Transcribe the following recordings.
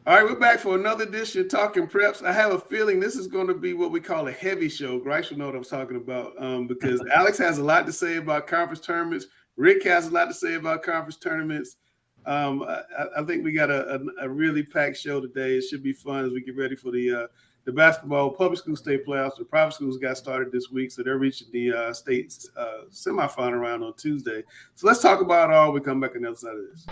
All right, we're back for another edition of Talking Preps. I have a feeling this is going to be what we call a heavy show. Grice will know what I'm talking about because Alex has a lot to say about conference tournaments. Rick has a lot to say about conference tournaments. I think we got a really packed show today. It should be fun as we get ready for the basketball public school state playoffs. The private schools got started this week, so they're reaching the state semifinal round on Tuesday. So let's talk about it all. We come back on the other side of this.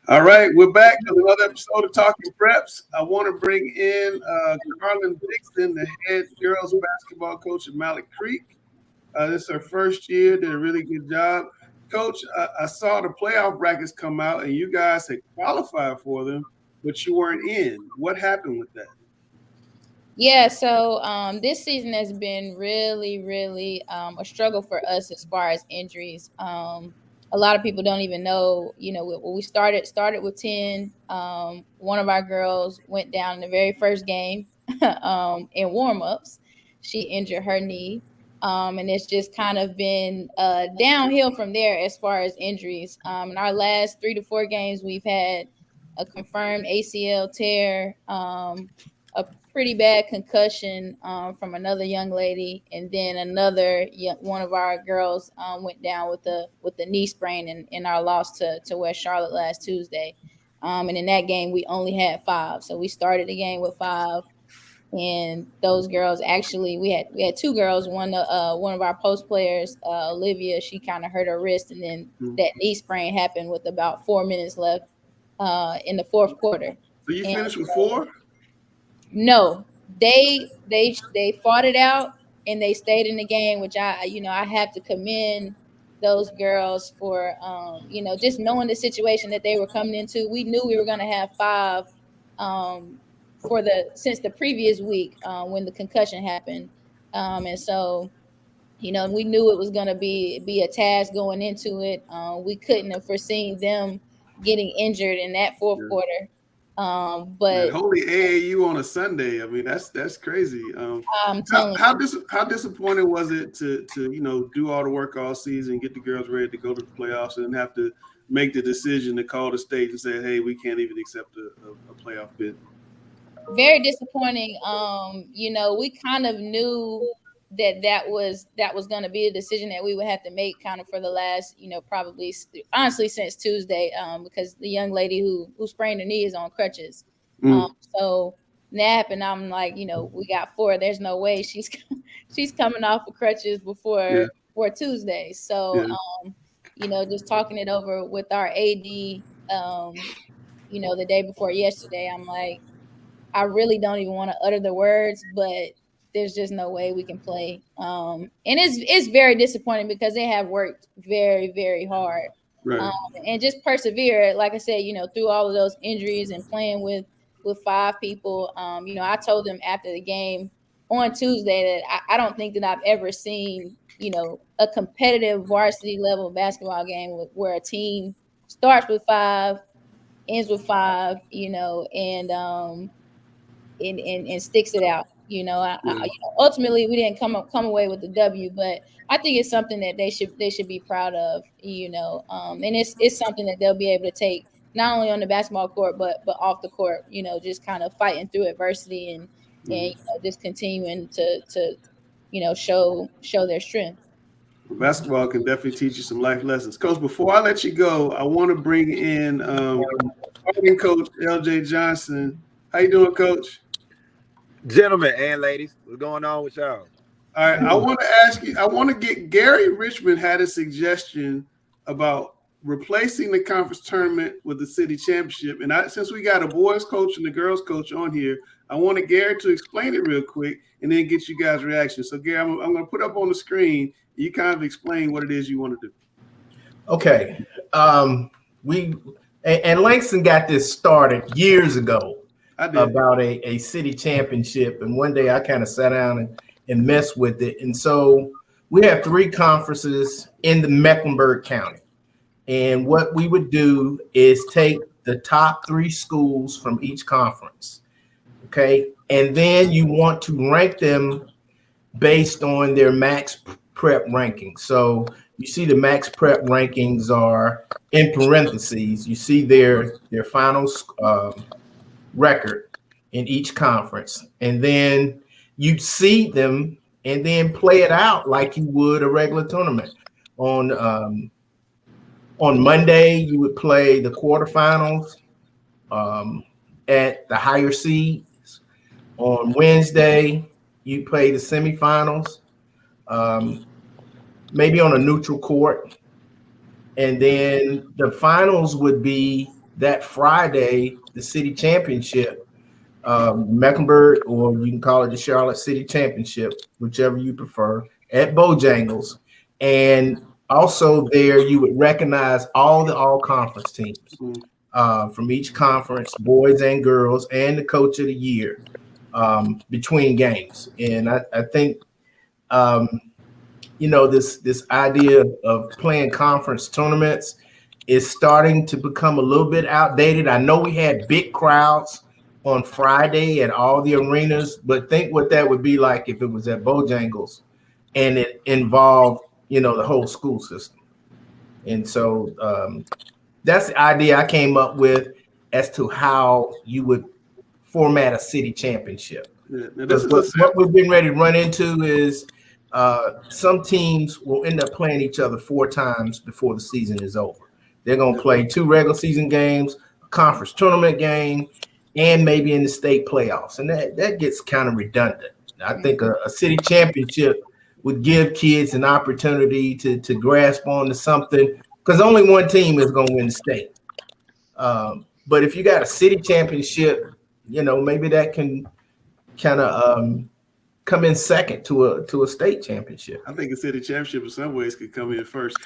All right, we're back with another episode of Talking Preps. I want to bring in Carlin Dixon, the head girls basketball coach at Malik Creek. This is her first year, did a really good job. Coach, I saw the playoff brackets come out, and you guys had qualified for them, but you weren't in. What happened with that? Yeah, so this season has been really a struggle for us as far as injuries. A lot of people don't even know, we started with 10. One of our girls went down in the very first game in warm-ups. She injured her knee. And it's just kind of been downhill from there as far as injuries. In our last 3 to 4 games, we've had a confirmed ACL tear, a pretty bad concussion from another young lady, and then one of our girls went down with the knee sprain in our loss to West Charlotte last Tuesday. And in that game, we only had 5, so we started the game with 5. And those girls actually, we had 2 girls. One of our post players, Olivia, she kind of hurt her wrist, and then that knee sprain happened with about 4 minutes left in the fourth quarter. So you finished with 4? No, they fought it out and they stayed in the game, which I have to commend those girls for just knowing the situation that they were coming into. We knew we were going to have 5 since the previous week when the concussion happened, and so we knew it was going to be a task going into it. We couldn't have foreseen them getting injured in that fourth quarter. But holy AAU on a Sunday, I mean that's crazy. How disappointed was it to do all the work all season, get the girls ready to go to the playoffs, and then have to make the decision to call the state and say, hey, we can't even accept a playoff bid? Very disappointing. We kind of knew that was going to be a decision that we would have to make kind of for the last, probably honestly since Tuesday, because the young lady who sprained her knee is on crutches. So that happened. I'm like, we got 4. There's no way she's coming off of crutches before Tuesday. So, just talking it over with our AD, the day before yesterday, I'm like, I really don't even want to utter the words, but there's just no way we can play. And it's very disappointing because they have worked very, very hard. Right. And just persevere. Like I said, through all of those injuries and playing with 5 people, I told them after the game on Tuesday that I don't think that I've ever seen, a competitive varsity level basketball game where a team starts with 5, ends with 5, and sticks it out. Ultimately we didn't come away with the W, but I think it's something that they should be proud of, and it's something that they'll be able to take not only on the basketball court but off the court, just kind of fighting through adversity and just continuing to show their strength. Basketball can definitely teach you some life lessons. Coach, before I let you go, I want to bring in Coach LJ Johnson. How you doing, Coach? Gentlemen and ladies, what's going on with y'all? All right, I want to ask you, I want to get Gary Richman had a suggestion about replacing the conference tournament with the city championship. And since we got a boys coach and a girls coach on here, I wanted Gary to explain it real quick and then get you guys' reaction. So Gary, I'm going to put up on the screen. You kind of explain what it is you want to do. Okay. And Langston got this started years ago about a city championship. And one day I kind of sat down and messed with it. And so we have 3 conferences in the Mecklenburg County. And what we would do is take the top 3 schools from each conference. Okay. And then you want to rank them based on their max prep rankings. So you see the max prep rankings are in parentheses. You see their final record in each conference. And then you seed them and then play it out like you would a regular tournament. On Monday, you would play the quarterfinals at the higher seeds. On Wednesday, you play the semifinals, maybe on a neutral court. And then the finals would be that Friday, the city championship, Mecklenburg, or you can call it the Charlotte City Championship, whichever you prefer, at Bojangles. And also there, you would recognize all the all-conference teams from each conference, boys and girls, and the coach of the year between games. And I think, this idea of playing conference tournaments is starting to become a little bit outdated. I know we had big crowds on Friday at all the arenas, but think what that would be like if it was at Bojangles and it involved, the whole school system. And so that's the idea I came up with as to how you would format a city championship. Yeah. What we've been ready to run into is some teams will end up playing each other 4 times before the season is over. They're going to play 2 regular season games, a conference tournament game, and maybe in the state playoffs. And that gets kind of redundant. I think a city championship would give kids an opportunity to grasp onto something, because only one team is going to win the state. But if you got a city championship, maybe that can kind of come in second to a state championship. I think a city championship in some ways could come in first.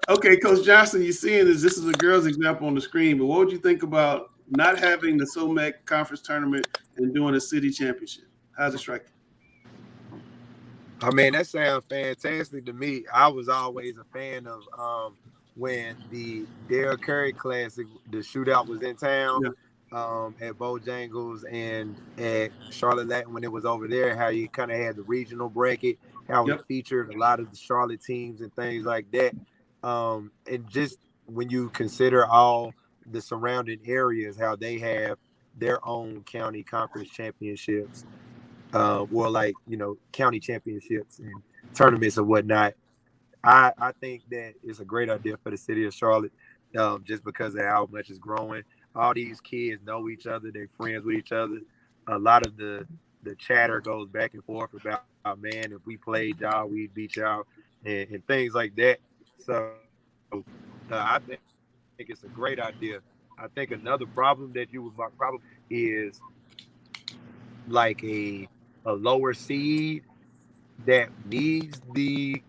Okay, Coach Johnson, you're seeing this is a girls' example on the screen, but what would you think about not having the SOMAC conference tournament and doing a city championship? How's it strike you? I mean, that sounds fantastic to me. I was always a fan of when the Dale Curry Classic, the shootout was in town. Yeah. At Bojangles and at Charlotte Latin when it was over there, how you kind of had the regional bracket, how it featured a lot of the Charlotte teams and things like that. And just when you consider all the surrounding areas, how they have their own county conference championships, county championships and tournaments and whatnot. I think that it's a great idea for the city of Charlotte, just because of how much it's growing. All these kids know each other. They're friends with each other. A lot of the chatter goes back and forth about, man, if we played y'all, we'd beat y'all and things like that. So I think it's a great idea. I think another problem that you would probably is like a lower seed that needs the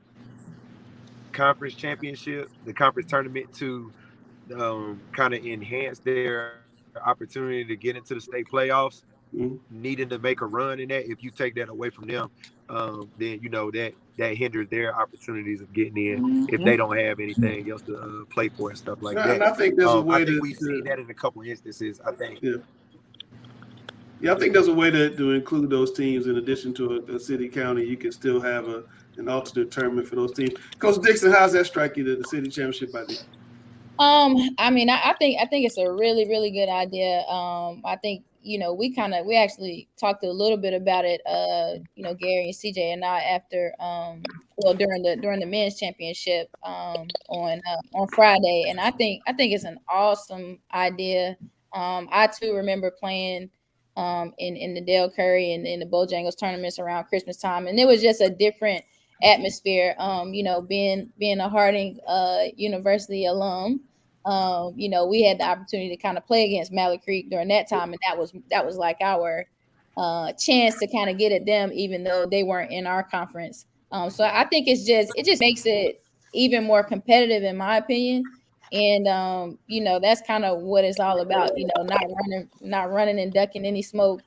conference championship, the conference tournament to kind of enhance their opportunity to get into the state playoffs, needing to make a run in that. If you take that away from them, then that hinders their opportunities of getting in if they don't have anything else to play for and stuff like that. And I think there's a way we've seen that in a couple of instances. I think. Yeah, I think there's a way to include those teams in addition to a city county. You can still have an alternate tournament for those teams. Coach Dixon, how's that strike you, the city championship idea? I mean, I think it's a really, really good idea. I think, we actually talked a little bit about it, Gary and CJ and I after, during the men's championship, on Friday. And I think it's an awesome idea. I too remember playing, in the Dale Curry and in the Bojangles tournaments around Christmas time. And it was just a different atmosphere, being a Harding, University alum. We had the opportunity to kind of play against Mallard Creek during that time, and that was like our chance to kind of get at them, even though they weren't in our conference. So I think it just makes it even more competitive, in my opinion. And that's kind of what it's all about. Not running and ducking any smoke.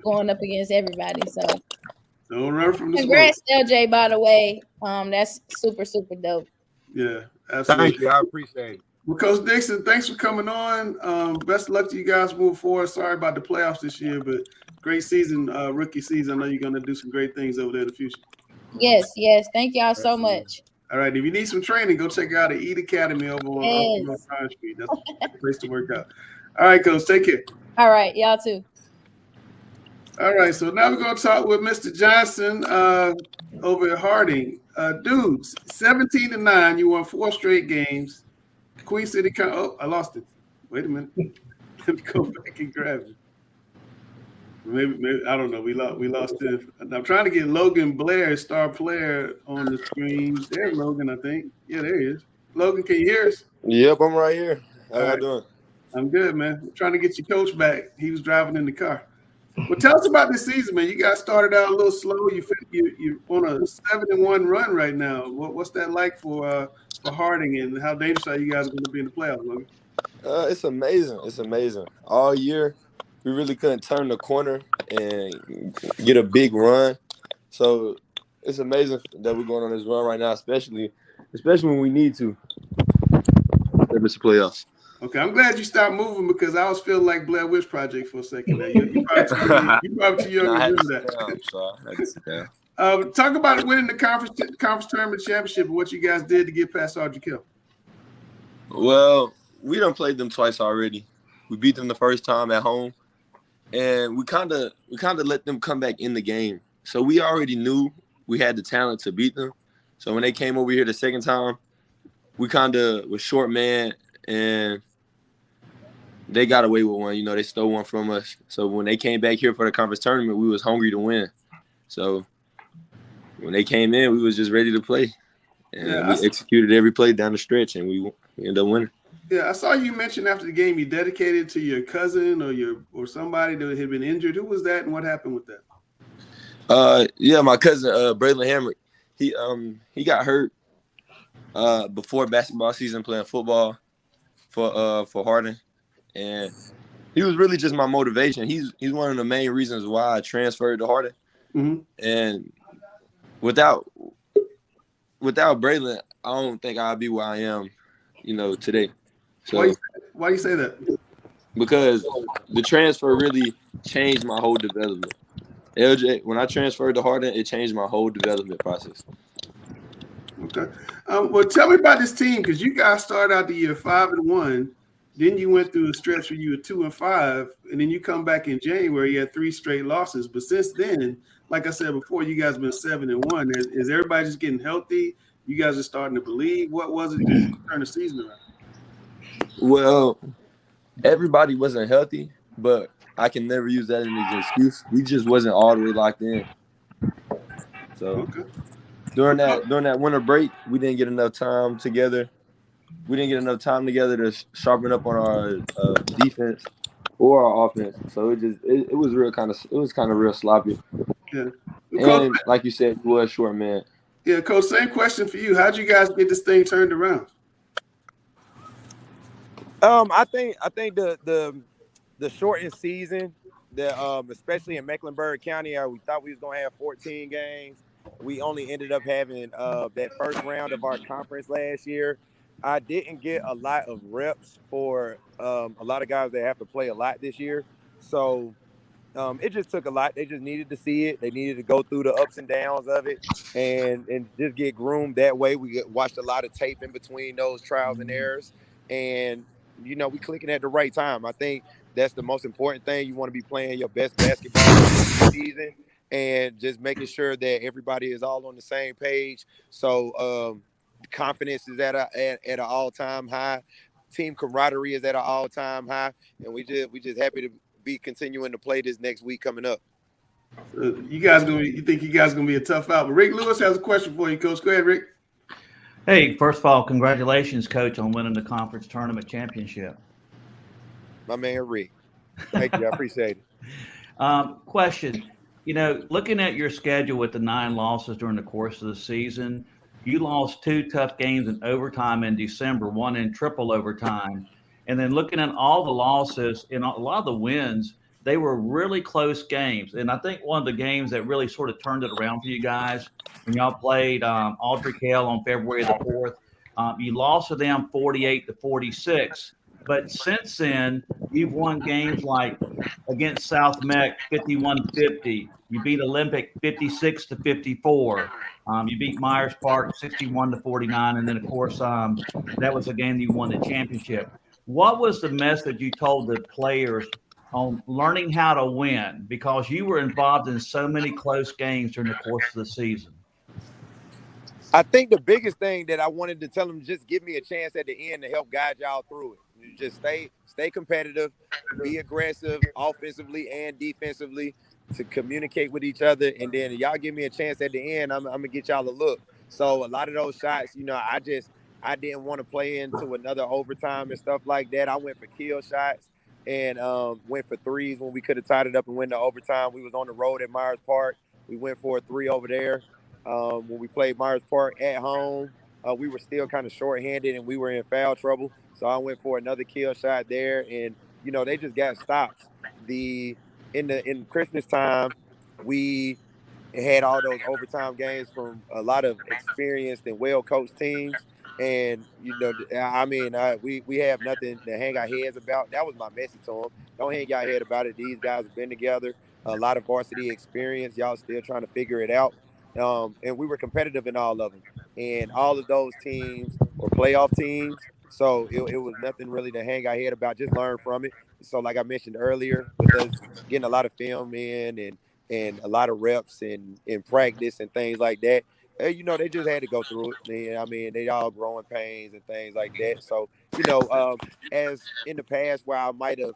Going up against everybody. So don't run from the congrats, LJ. By the way, that's super, super dope. Yeah. Absolutely. Thank you. I appreciate it. Well, Coach Dixon, thanks for coming on. Best of luck to you guys moving forward. Sorry about the playoffs this year, but great season, rookie season. I know you're going to do some great things over there in the future. Yes. Thank y'all so much. All right. If you need some training, go check out the Eat Academy over on Pine Street. That's the place to work out. All right, Coach. Take care. All right. Y'all too. All right. So now we're going to talk with Mr. Johnson over at Harding. Dudes, 17-9. You won 4 straight games. Queen City. Oh, I lost it. Wait a minute. Let me go back and grab it. Maybe I don't know. We lost it. I'm trying to get Logan Blair, star player, on the screen. There's Logan, I think. Yeah, there he is. Logan, can you hear us? Yep, I'm right here. How y'all doing? I'm good, man. I'm trying to get your coach back. He was driving in the car. Well, tell us about this season, man. You guys started out a little slow. You're on a 7-1 run right now. What's that like for Harding, and how dangerous are you guys going to be in the playoffs, Logan? It's amazing. It's amazing. All year, we really couldn't turn the corner and get a big run. So it's amazing that we're going on this run right now, especially when we need to. Miss the playoffs. Okay, I'm glad you stopped moving because I was feeling like Blair Witch Project for a second. You probably too young to remember that. Talk about winning the conference tournament championship and what you guys did to get past Sergeant Kill. Well, we done played them twice already. We beat them the first time at home, and we kind of let them come back in the game. So we already knew we had the talent to beat them. So when they came over here the second time, we kind of was short man, and they got away with one. You know, they stole one from us. So when they came back here for the conference tournament, we was hungry to win. So when they came in, we was just ready to play. And we executed every play down the stretch, and we ended up winning. Yeah, I saw you mention after the game you dedicated to your cousin or somebody that had been injured. Who was that, and what happened with that? Yeah, my cousin Braylon Hamrick. He got hurt before basketball season playing football for Harding, and he was really just my motivation. He's one of the main reasons why I transferred to Harding. Mm-hmm. And without Braylon, I don't think I'd be where I am, today. So why you say that? Because the transfer really changed my whole development. LJ, when I transferred to Harding, it changed my whole development process. Okay. Well, tell me about this team, because you guys started out the year 5-1. Then you went through a stretch where you were 2-5, and then you come back in January. You had 3 straight losses. But since then, like I said before, you guys have been 7-1. Is everybody just getting healthy? You guys are starting to believe? What was it to turn the season around? Well, everybody wasn't healthy, but I can never use that as an excuse. We just wasn't all the way locked in. So during that winter break, we didn't get enough time together. We didn't get enough time together to sharpen up on our defense or our offense. So it was kind of real sloppy. Yeah. And like you said, we was short man. Yeah, Coach, same question for you. How'd you guys get this thing turned around? I think the shortened season, especially in Mecklenburg County, we thought we was gonna have 14 games. We only ended up having that first round of our conference last year. I didn't get a lot of reps for a lot of guys that have to play a lot this year. So it just took a lot. They just needed to see it. They needed to go through the ups and downs of it and just get groomed that way. We watched a lot of tape in between those trials and errors. And, we clicking at the right time. I think that's the most important thing. You want to be playing your best basketball this season and just making sure that everybody is all on the same page. So confidence is at an all-time high. Team camaraderie is at an all-time high. And we just happy to be continuing to play this next week coming up. You think you guys gonna be a tough out? But Rick Lewis has a question for you, Coach. Go ahead, Rick. Hey, first of all, congratulations, Coach, on winning the conference tournament championship. My man, Rick. Thank you. I appreciate it. Question, looking at your schedule with the 9 losses during the course of the season, you lost 2 tough games in overtime in December, 1 in triple overtime. And then looking at all the losses and a lot of the wins, they were really close games. And I think one of the games that really sort of turned it around for you guys when y'all played Aldrich Hill on February the 4th, You lost to them 48-46. But since then, you've won games like against South Meck 51-50. You beat Olympic 56-54. You beat Myers Park 61-49. And then, of course, that was a game that you won the championship. What was the message you told the players on learning how to win? Because you were involved in so many close games during the course of the season. I think the biggest thing that I wanted to tell them, just give me a chance at the end to help guide y'all through it. You just stay competitive, be aggressive offensively and defensively to communicate with each other. And then y'all give me a chance at the end, I'm going to get y'all a look. So a lot of those shots, I didn't want to play into another overtime and stuff like that. I went for kill shots and went for threes when we could have tied it up and went to overtime. We was on the road at Myers Park. We went for a three over there. When we played Myers Park at home, we were still kind of shorthanded and we were in foul trouble. So I went for another kill shot there, and they just got stops. In Christmas time, we had all those overtime games from a lot of experienced and well-coached teams. And, we have nothing to hang our heads about. That was my message to them. Don't hang your head about it. These guys have been together, a lot of varsity experience. Y'all still trying to figure it out. And we were competitive in all of them. And all of those teams were playoff teams. So it was nothing really to hang our head about. Just learn from it. So like I mentioned earlier, with us getting a lot of film in and a lot of reps and practice and things like that, they just had to go through it. They all growing pains and things like that. So, as in the past where I might have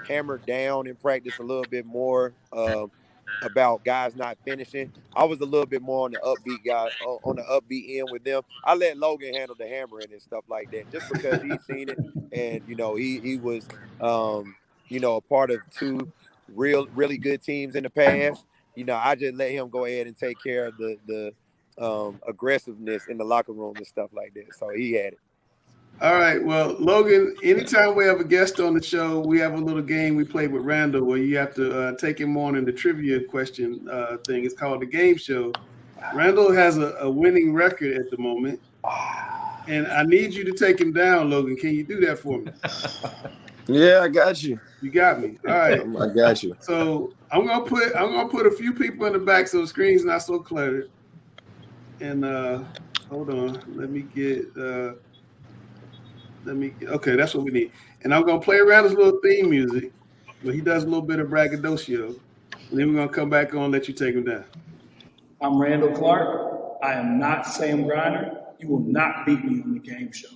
hammered down in practice a little bit more about guys not finishing, I was a little bit more on the upbeat guy, on the upbeat end with them. I let Logan handle the hammering and stuff like that, just because he's seen it, and he was a part of two really good teams in the past. I just let him go ahead and take care of the aggressiveness in the locker room and stuff like that. So he had it. All right. Well, Logan, anytime we have a guest on the show, we have a little game we play with Randall where you have to take him on in the trivia question thing. It's called the game show. Randall has a winning record at the moment, and I need you to take him down, Logan. Can you do that for me? Yeah, I got you. You got me. All right. I got you. So I'm gonna put a few people in the back so the screen's not so cluttered. And hold on, let me get okay, that's what we need. And I'm gonna play around his little theme music, but he does a little bit of braggadocio. And then we're gonna come back on and let you take him down. I'm Randall Clark. I am not Sam Griner. You will not beat me on the game show.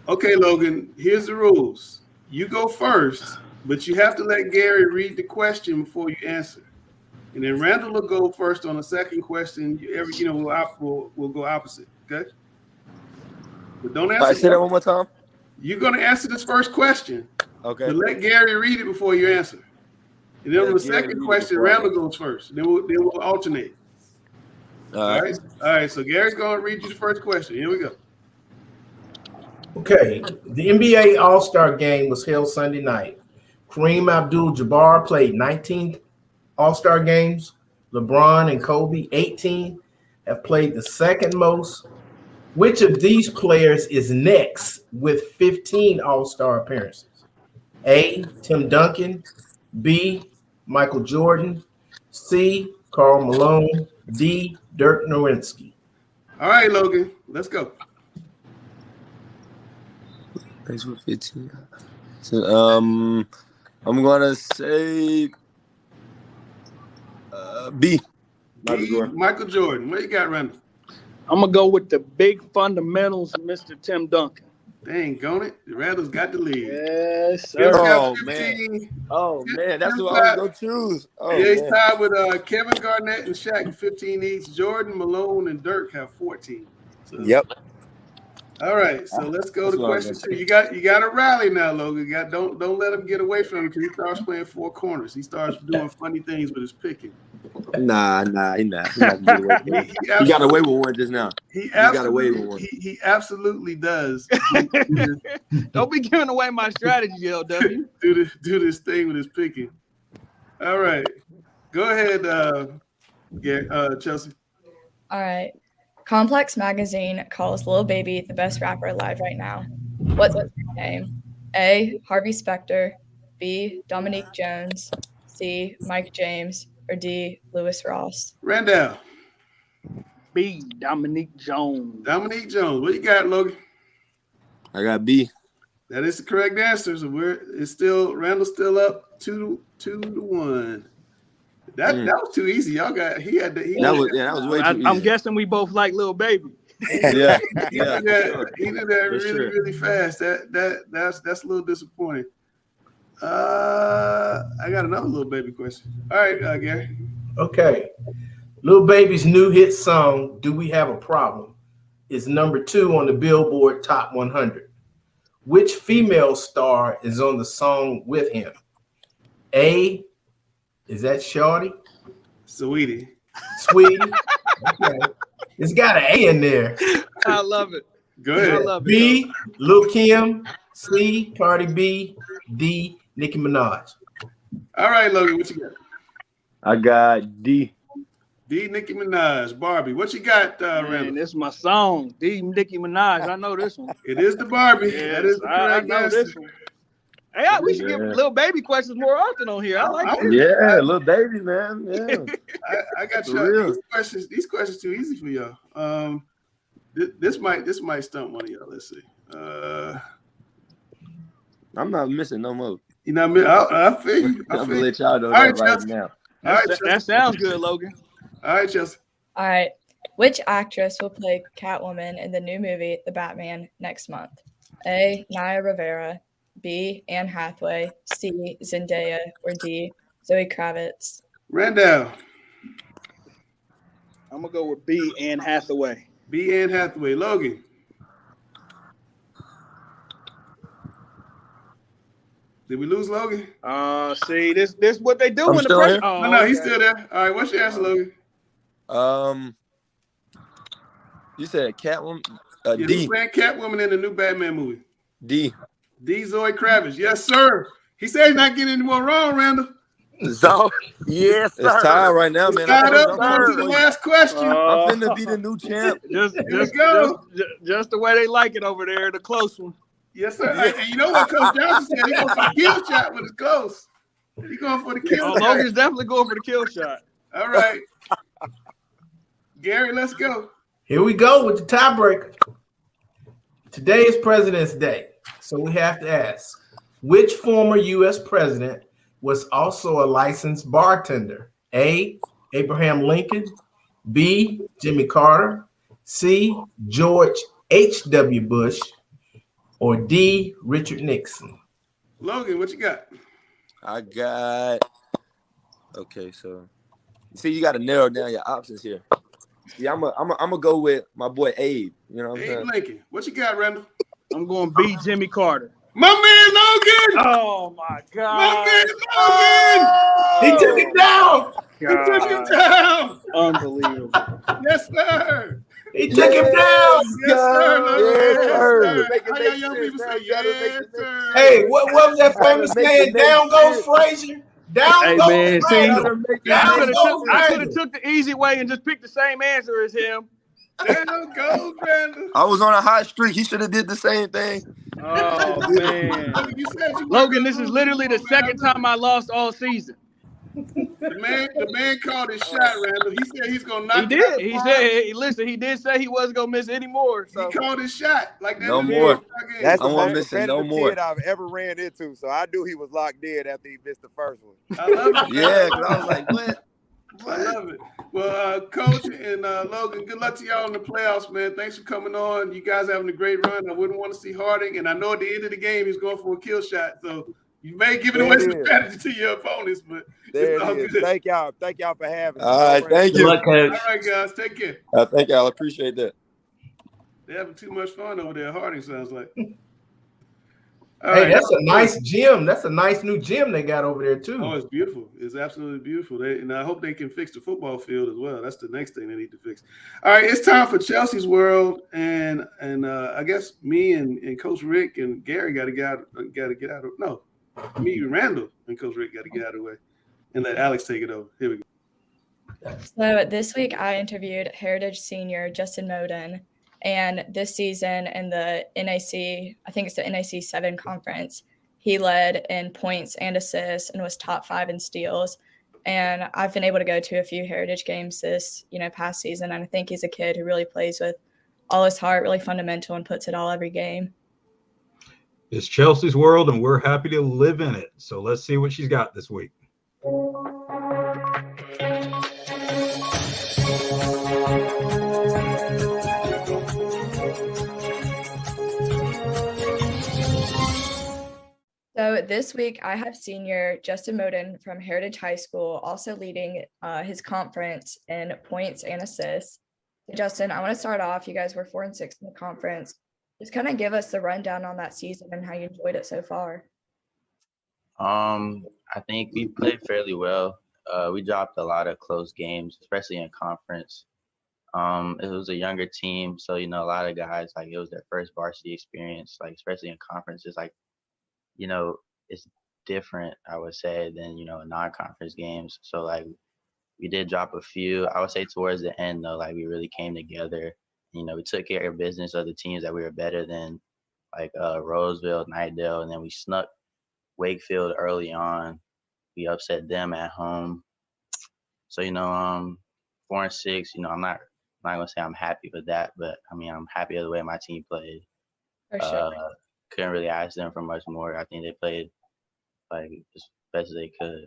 Okay, Logan, here's the rules. You go first, but you have to let Gary read the question before you answer. And then Randall will go first on the second question. We'll go opposite, okay? But don't answer. All right, say that one more time. You're going to answer this first question. Okay. But let Gary read it before you answer. And then on the second question, Randall goes first. Then we'll alternate. All right. All right, so Gary's going to read you the first question. Here we go. Okay, the NBA All-Star Game was held Sunday night. Kareem Abdul-Jabbar played 19 All-Star games. LeBron and Kobe, 18, have played the second most. Which of these players is next with 15 All-Star appearances? A, Tim Duncan, B, Michael Jordan, C, Karl Malone, D, Dirk Nowitzki. All right, Logan, let's go. Thanks for 15. So, I'm gonna say B. Michael Jordan. What you got, Randall? I'm going to go with the big fundamentals, Mr. Tim Duncan. Dang, gon' it. Randall's got the lead. Yes, sir. Oh, man. That's what I was going to choose. Oh, yeah, he's tied with Kevin Garnett and Shaq, 15 each. Jordan, Malone, and Dirk have 14. So, Yep. All right, so let's go to question 2. You got to rally now, Logan. Don't let him get away from him because he starts playing four corners. He starts doing funny things with his picking. Nah, he not. He not gonna get away with it. He got away with one just now. He got away with one. He absolutely does. Don't be giving away my strategy, LW. do this thing with his picking. All right, go ahead, Chelsea. All right. Complex Magazine calls Lil Baby the best rapper alive right now. What's his name? A. Harvey Specter. B. Dominique Jones. C. Mike James. Or D. Lewis Ross. Randall. B. Dominique Jones. Dominique Jones. What you got, Logan? I got B. That is the correct answer. So Randall's still up 2-1. That was too easy. Y'all got that was way too easy. I'm guessing we both like Lil Baby. Yeah. He did that really fast. That's a little disappointing. I got another Lil Baby question. All right, Gary. Okay. Lil Baby's new hit song, Do We Have a Problem, is number 2 on the Billboard Top 100. Which female star is on the song with him? A, is that Shorty? Sweetie. Okay. It's got an A in there. I love it. Go ahead. I love it. B, Lil Kim. C, Cardi B. D, Nicki Minaj. All right, Logan, what you got? I got D. D, Nicki Minaj. Barbie, what you got, Randall? Man, this is my song. D, Nicki Minaj. I know this one. It is the Barbie. Yes, that is the I correct know answer. this one. Hey, we should give Lil Baby questions more often on here. I like it. Yeah, Lil Baby, man. Yeah. I got you. These questions too easy for y'all. This might stump one of y'all. Let's see. I'm not missing no more. You know what I mean? I feel you. I'm gonna let y'all know All that right, right now. All right, That sounds good, Logan. All right, Chelsea. All right. Which actress will play Catwoman in the new movie, The Batman, next month? A. Naya Rivera. B. Anne Hathaway. C. Zendaya. Or D. Zoe Kravitz. Randall. I'm going to go with B, Anne Hathaway. B, Anne Hathaway. Logan. Did we lose Logan? See, this what they do I'm when the still pressure. here. Oh, No, he's still there. All right, what's your answer, Logan? You said Catwoman. Who's D. playing Catwoman in the new Batman movie? D. D, Zoe Kravitz. Yes, sir. He said he's not getting any more wrong, Randall. So, yes, sir. It's tied right now, man. Tied up. On to the last question. I'm finna be the new champ. Just the way they like it over there, the close one. Yes, sir. And you know what Coach Johnson said? He's going for the kill shot when it's close. He's going for the kill shot. Logan's definitely going for the kill shot. All right. Gary, let's go. Here we go with the tiebreaker. Today is President's Day, so we have to ask, which former U.S. president was also a licensed bartender? A, Abraham Lincoln. B, Jimmy Carter. C, George H.W. Bush. Or D, Richard Nixon. Logan, what you got? I got. Okay, so see, you got to narrow down your options here. Yeah, I'm gonna go with my boy Abe. You know what I'm saying? Abe Lincoln. What you got, Randall? I'm going B, Jimmy Carter. My man Logan! Oh my God! My man Logan! He took it down. He took him down. Unbelievable. Yes, sir. He took him down. Yes, sir. Yes, sir. How y'all young people say yes, sir? Hey, what was that famous saying? Down goes Frazier. Down Hey, goes man, Frazier. I could have took the easy way and just picked the same answer as him. There goes, Randall. I was on a hot streak. He should have did the same thing. Oh man, You Logan, this is literally the second time I lost all season. The man called his shot, Randall. He said he's gonna knock. He did. He said, "Listen, he did say he wasn't gonna miss any more." So. He called his shot like that. No more. That's I the won't most miss it no competitive more. kid I've ever ran into. So I knew he was locked in after he missed the first one. I love it. Yeah, because I was like, what? I love it. Well, Coach and Logan, good luck to y'all in the playoffs, man. Thanks for coming on. You guys having a great run. I wouldn't want to see Harding, and I know at the end of the game he's going for a kill shot. So you may give it away some strategy to your opponents, but There it's all it is. good. Thank y'all for having me. All right, thank you. Good luck, Coach. All right, guys, take care. Thank y'all. I appreciate that. They're having too much fun over there. Harding sounds like. All Hey, right. that's a nice gym. That's a nice new gym they got over there too. Oh, it's beautiful. It's absolutely beautiful. And I hope they can fix the football field as well. That's the next thing they need to fix. All right, it's time for Chelsea's World, and I guess me and Coach Rick and Gary got to get out of no, me, Randall, and Coach Rick got to get out of the way and let Alex take it over. Here we go. So this week I interviewed Heritage senior Justin Moden, and this season in the NAC, I think it's the NAC 7 conference, he led in points and assists and was top 5 in steals. And I've been able to go to a few Heritage games this, past season, and I think he's a kid who really plays with all his heart, really fundamental, and puts it all every game. It's Chelsea's World, and we're happy to live in it. So let's see what she's got this week. So this week I have senior Justin Moden from Heritage High School also leading his conference in points and assists. So Justin, I want to start off. You guys were 4-6 in the conference. Just kind of give us the rundown on that season and how you enjoyed it so far. I think we played fairly well. We dropped a lot of close games, especially in conference. It was a younger team, so a lot of guys, like, it was their first varsity experience, like, especially in conference. It's like, it's different, I would say, than non-conference games. So, like, we did drop a few. I would say towards the end, though, like, we really came together. We took care of business of the teams that we were better than, like Roseville, Nightdale, and then we snuck Wakefield early on. We upset them at home. So 4-6. I'm not gonna say I'm happy with that, but I mean, I'm happy with the way my team played. For sure. Couldn't really ask them for much more. I think they played like as best as they could.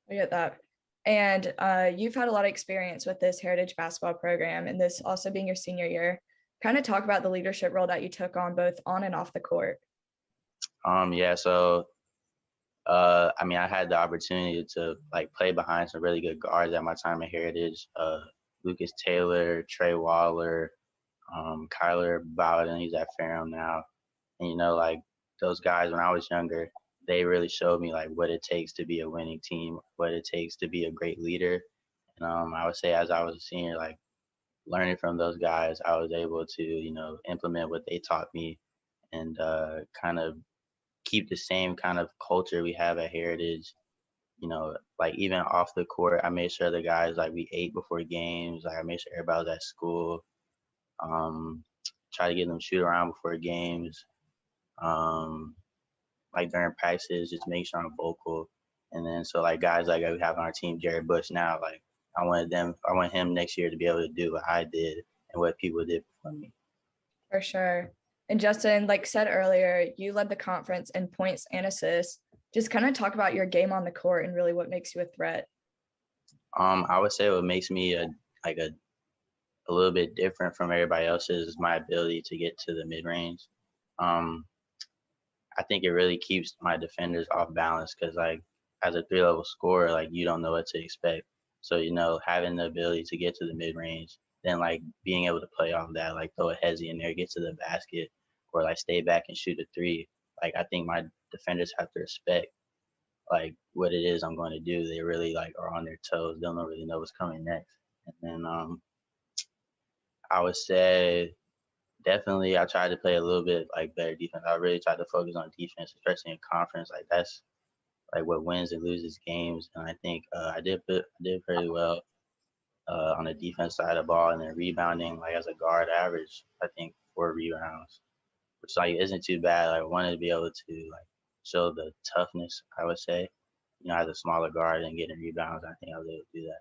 I get that. And you've had a lot of experience with this Heritage basketball program, and this also being your senior year. Kind of talk about the leadership role that you took on both on and off the court. Yeah. So, I mean, I had the opportunity to like play behind some really good guards at my time at Heritage. Lucas Taylor, Trey Waller, Kyler Bowden. He's at Ferrum now. And like those guys when I was younger, they really showed me like what it takes to be a winning team, what it takes to be a great leader. And I would say as I was a senior, like learning from those guys, I was able to, implement what they taught me and kind of keep the same kind of culture we have at Heritage. Like even off the court, I made sure the guys, like we ate before games. Like I made sure everybody was at school. Try to get them shoot around before games. Like during practices, just make sure I'm vocal. And then so like guys like we have on our team, Jared Bush now, like I want him next year to be able to do what I did and what people did before me. For sure. And Justin, like said earlier, you led the conference in points and assists. Just kind of talk about your game on the court and really what makes you a threat. I would say what makes me a little bit different from everybody else is my ability to get to the mid-range. I think it really keeps my defenders off balance because, like, as a 3-level scorer, like, you don't know what to expect. So, having the ability to get to the mid-range, then, like, being able to play off that, like, throw a hezzy in there, get to the basket, or, like, stay back and shoot a 3. Like, I think my defenders have to respect, like, what it is I'm going to do. They really, like, are on their toes. They don't really know what's coming next. And then I would say definitely I tried to play a little bit, like, better defense. I really tried to focus on defense, especially in conference. Like, that's, like, what wins and loses games. And I think I did pretty well on the defense side of the ball. And then rebounding, like, as a guard, average, I think, 4 rebounds, which, like, isn't too bad. Like, I wanted to be able to, like, show the toughness, I would say, as a smaller guard and getting rebounds. I think I was able to do that.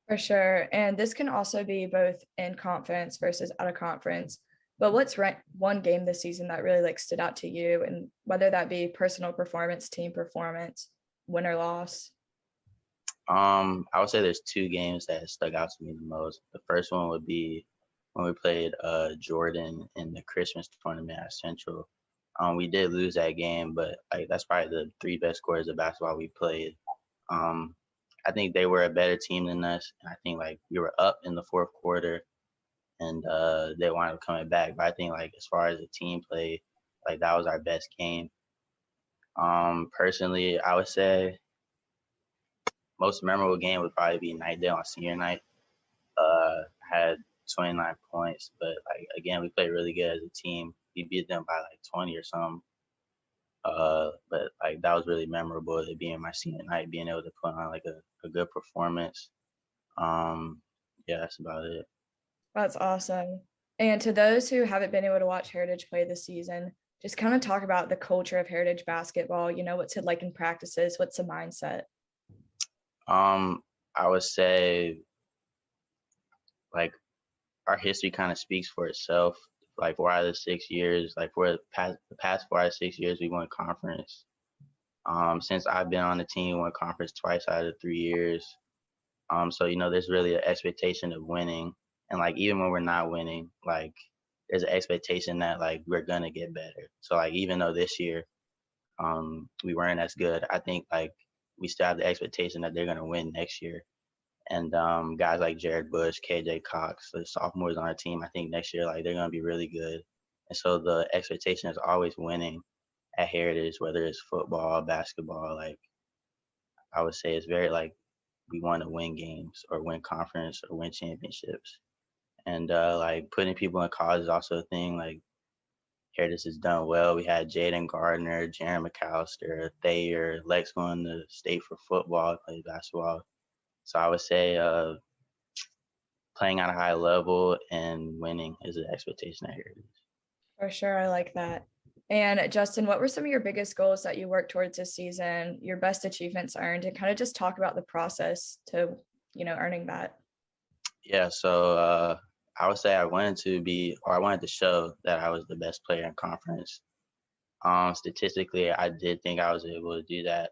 For sure. And this can also be both in conference versus out of conference. But what's one game this season that really like stood out to you, and whether that be personal performance, team performance, win or loss? I would say there's 2 games that stuck out to me the most. The first one would be when we played Jordan in the Christmas tournament at Central. We did lose that game, but like that's probably the 3 best scorers of basketball we played. I think they were a better team than us, and I think like we were up in the 4th quarter, and they wound up coming back. But I think like as far as the team play, like that was our best game. Personally, I would say most memorable game would probably be Nightdale on senior night. Had 29 points, but like again, we played really good as a team. We beat them by like 20 or something. But like that was really memorable to be in my senior night, being able to put on like a good performance. Yeah, that's about it. That's awesome. And to those who haven't been able to watch Heritage play this season, just kind of talk about the culture of Heritage basketball. You know, what's it like in practices? What's the mindset? I would say like our history kind of speaks for itself. Like 4 out of the 6 years, like for the past 4 out of 6 years, we won conference. Since I've been on the team, we won conference twice out of the 3 years. So you know, there's really an expectation of winning, and like even when we're not winning, like there's an expectation that like we're gonna get better. So like even though this year, we weren't as good, I think like we still have the expectation that they're gonna win next year. And guys like Jared Bush, KJ Cox, the sophomores on our team, I think next year like they're gonna be really good. And so the expectation is always winning at Heritage, whether it's football, basketball. Like I would say it's very like we want to win games or win conference or win championships. And like putting people in college is also a thing. Like Heritage has done well. We had Jaden Gardner, Jaron McAllister, Thayer, Lex going to state for football, play basketball. So I would say playing at a high level and winning is an expectation at Heritage. For sure, I like that. And Justin, what were some of your biggest goals that you worked towards this season, your best achievements earned, and kind of just talk about the process to, you know, earning that? Yeah, so I would say I wanted to show that I was the best player in conference. Statistically, I did think I was able to do that.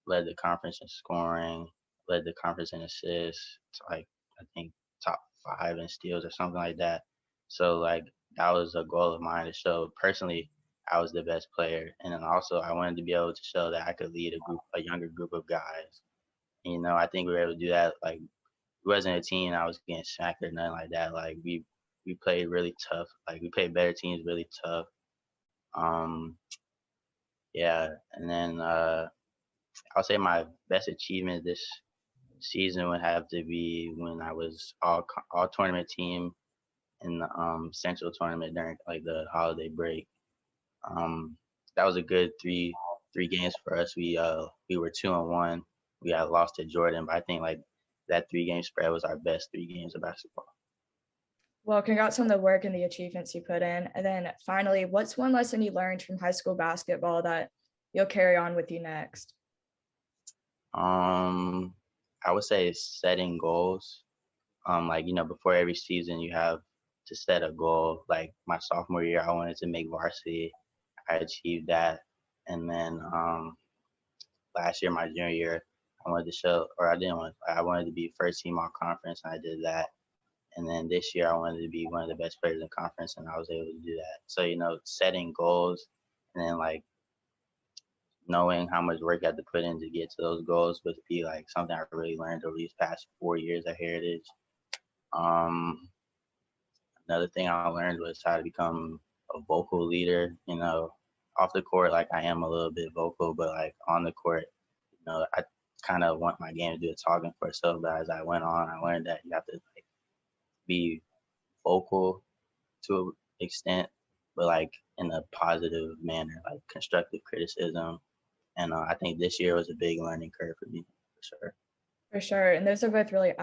Led the conference in scoring, led the conference in assists, like I think top 5 in steals or something like that. So like that was a goal of mine to show personally I was the best player. And then also I wanted to be able to show that I could lead a younger group of guys. And, you know, I think we were able to do that. Like it wasn't a team I was getting smacked or nothing like that. Like we played really tough. Like we played better teams really tough. Yeah, and then I'll say my best achievement this season would have to be when I was all tournament team in the central tournament during like the holiday break. That was a good three games for us. We were 2-1. We had lost to Jordan, but I think like that 3-game spread was our best 3 games of basketball. Well, congrats on the work and the achievements you put in. And then finally, what's one lesson you learned from high school basketball that you'll carry on with you next? I would say setting goals. Like, you know, before every season you have to set a goal. Like my sophomore year, I wanted to make varsity. I achieved that. And then last year, my junior year, I wanted to be first team all conference, and I did that. And then this year, I wanted to be one of the best players in conference, and I was able to do that. So, you know, setting goals and then like knowing how much work I had to put in to get to those goals would be like something I really learned over these past 4 years at Heritage. Another thing I learned was how to become a vocal leader. You know, off the court, like I am a little bit vocal, but like on the court, you know, I kind of want my game to do the talking for itself. But as I went on, I learned that you have to like be vocal to an extent, but like in a positive manner, like constructive criticism. And I think this year was a big learning curve for me, for sure. For sure. And those are both really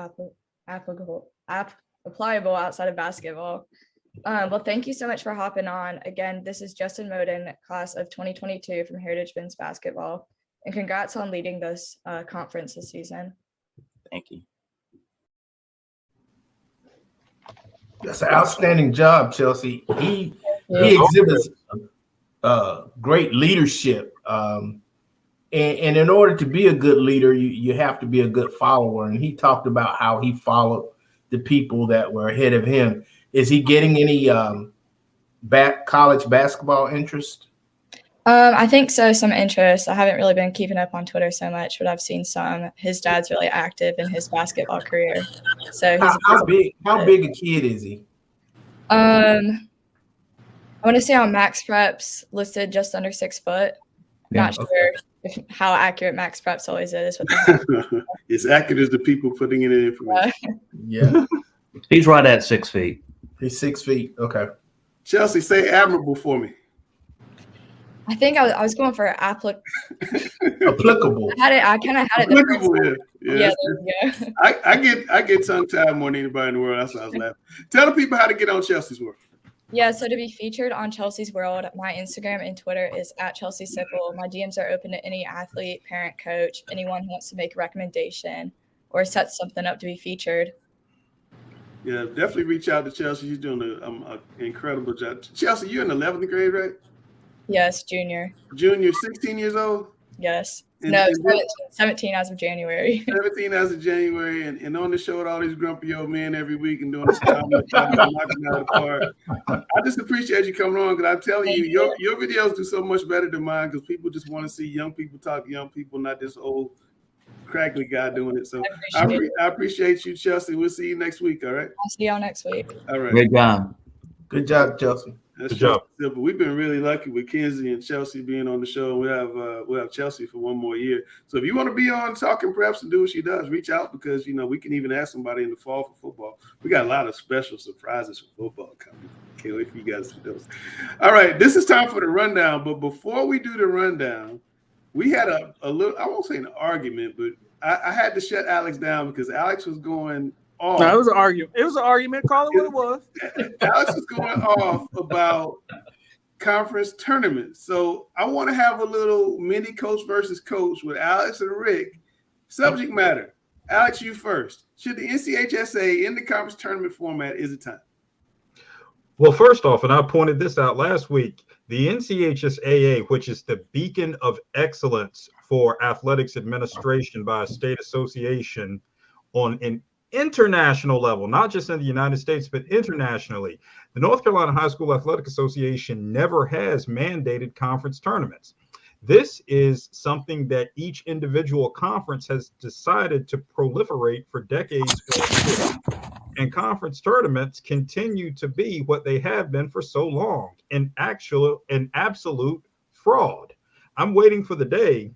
applicable outside of basketball. Well, thank you so much for hopping on. Again, this is Justin Moden, class of 2022 from Heritage Men's Basketball. And congrats on leading this conference this season. Thank you. That's an outstanding job, Chelsea. He exhibits great leadership. And in order to be a good leader, you have to be a good follower. And he talked about how he followed the people that were ahead of him. Is he getting any college basketball interest? I think so, some interest. I haven't really been keeping up on Twitter so much, but I've seen some. His dad's really active in his basketball career. So he's how big a kid is he? I want to say on Max Preps listed just under 6 foot. Not sure how accurate Max Preps always is. It's accurate as the people putting in the information. Yeah. He's right at 6 feet. He's 6 feet. Okay. Chelsea, say admirable for me. I think I was going for applicable. I kind of had it. Applicable, yeah. I get tongue tied more than anybody in the world. That's why I was laughing. Tell the people how to get on Chelsea's World. Yeah, so to be featured on Chelsea's World, my Instagram and Twitter is @ChelseaSickle. My DMs are open to any athlete, parent, coach, anyone who wants to make a recommendation or set something up to be featured. Yeah, definitely reach out to Chelsea. She's doing an incredible job. Chelsea, you're in 11th grade, right? Yes, junior. Junior, 16 years old? Yes. And, no, and 17 as of January. 17 as of January, and on the show with all these grumpy old men every week and doing this knocking out of the park. I just appreciate you coming on, because I'm telling you, your videos do so much better than mine, because people just want to see young people talk to young people, not this old crackly guy doing it. So I appreciate you, Chelsea. We'll see you next week, all right? I'll see y'all next week. All right. Good job. Good job, Chelsea. Good job. Simple. We've been really lucky with Kenzie and Chelsea being on the show. We'll have Chelsea for one more year. So if you want to be on Talking Preps and do what she does, reach out, because we can even ask somebody in the fall for football. We got a lot of special surprises for football coming. Can't wait for you guys to see those. All right, this is time for the rundown. But before we do the rundown, we had a little, I won't say an argument, but I had to shut Alex down because Alex was going off. No, it was an argument. It was an argument. Call it what it was. Alex was going off about conference tournaments. So I want to have a little mini coach versus coach with Alex and Rick. Subject matter. Alex, you first. Should the NCHSA in the conference tournament format, is it time? Well, first off, and I pointed this out last week, the NCHSAA, which is the beacon of excellence for athletics administration by a state association on an international level, not just in the United States, but internationally, the North Carolina High School Athletic Association never has mandated conference tournaments. This is something that each individual conference has decided to proliferate for decades. And conference tournaments continue to be what they have been for so long, an absolute fraud. I'm waiting for the day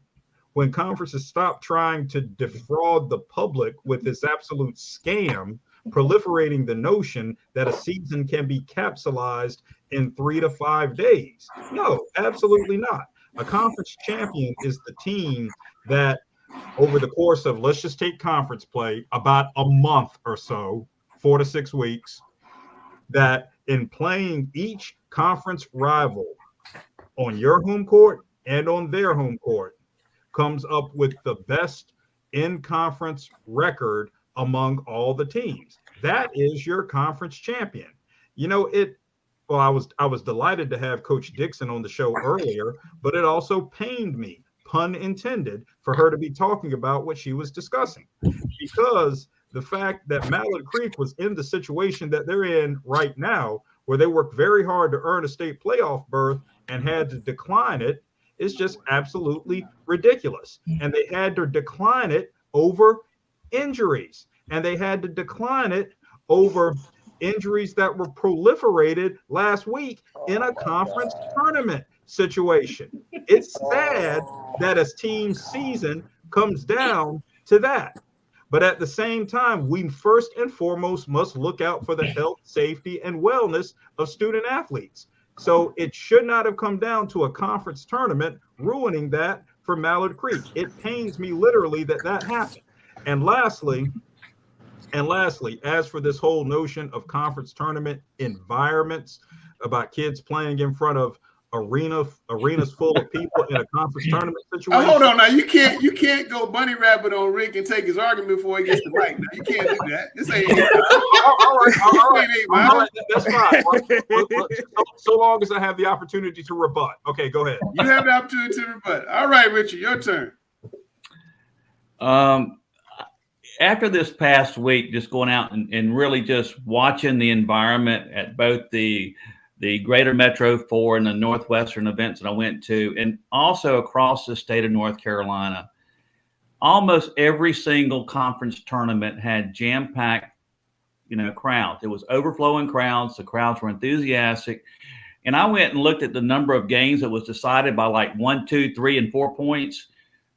when conferences stop trying to defraud the public with this absolute scam, proliferating the notion that a season can be capsulized in 3 to 5 days. No, absolutely not. A conference champion is the team that over the course of, let's just take conference play, about a month or so, 4 to 6 weeks, that in playing each conference rival on your home court and on their home court, comes up with the best in-conference record among all the teams. That is your conference champion. Well, I was delighted to have Coach Dixon on the show earlier, but it also pained me, pun intended, for her to be talking about what she was discussing, because the fact that Mallard Creek was in the situation that they're in right now, where they worked very hard to earn a state playoff berth and had to decline it, is just absolutely ridiculous. And they had to decline it over injuries. And they had to decline it over injuries that were proliferated last week in a conference tournament situation. It's sad that a team's season comes down to that. But at the same time, we first and foremost must look out for the health, safety, and wellness of student athletes. So it should not have come down to a conference tournament ruining that for Mallard Creek. It pains me literally that happened. And lastly, as for this whole notion of conference tournament environments, about kids playing in front of arenas full of people in a conference tournament situation. Hold on now, you can't go bunny rabbit on Rick and take his argument before he gets the mic. Now you can't do that. This ain't all right. That's fine. So long as I have the opportunity to rebut. Okay, go ahead. You have the opportunity to rebut. All right, Richard, your turn. After this past week, just going out and really just watching the environment at both the Greater Metro 4 and the Northwestern events that I went to, and also across the state of North Carolina, almost every single conference tournament had jam-packed, crowds. It was overflowing crowds. The crowds were enthusiastic. And I went and looked at the number of games that was decided by like 1, 2, 3, and 4 points.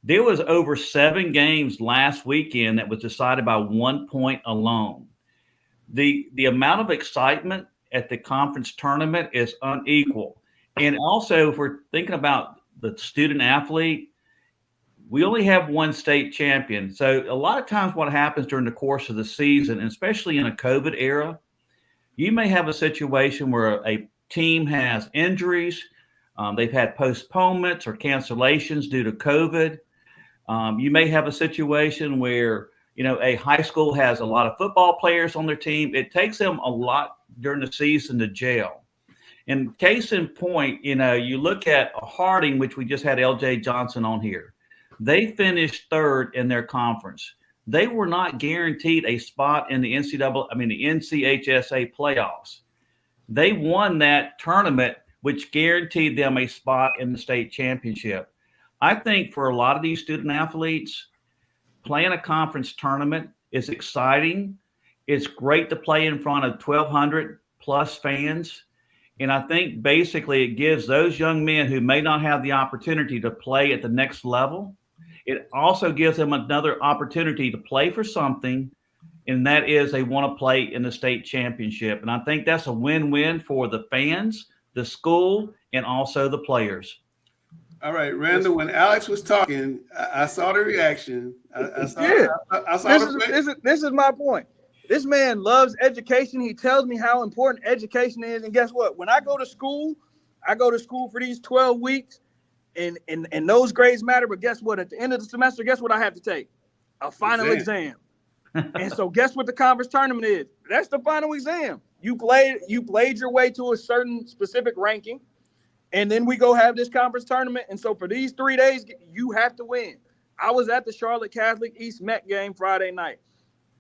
There was over 7 games last weekend that was decided by 1 point alone. The amount of excitement at the conference tournament is unequal. And also, if we're thinking about the student athlete, we only have one state champion. So a lot of times what happens during the course of the season, and especially in a COVID era, you may have a situation where a team has injuries. They've had postponements or cancellations due to COVID. You may have a situation where, a high school has a lot of football players on their team. It takes them a lot during the season to gel. And case in point, you look at Harding, which we just had LJ Johnson on here. They finished 3rd in their conference. They were not guaranteed a spot in the NCHSA playoffs. They won that tournament, which guaranteed them a spot in the state championship. I think for a lot of these student athletes, playing a conference tournament is exciting. It's great to play in front of 1,200 plus fans. And I think basically it gives those young men who may not have the opportunity to play at the next level, it also gives them another opportunity to play for something, and that is they want to play in the state championship. And I think that's a win-win for the fans, the school, and also the players. All right, Randall, when Alex was talking, I saw the reaction. I saw this is my point. This man loves education. He tells me how important education is. And guess what? When I go to school for these 12 weeks, and those grades matter. But guess what? At the end of the semester, guess what I have to take? A final exam. And so guess what the conference tournament is? That's the final exam. You played your way to a certain specific ranking. And then we go have this conference tournament. And so for these 3 days, you have to win. I was at the Charlotte Catholic East Met game Friday night.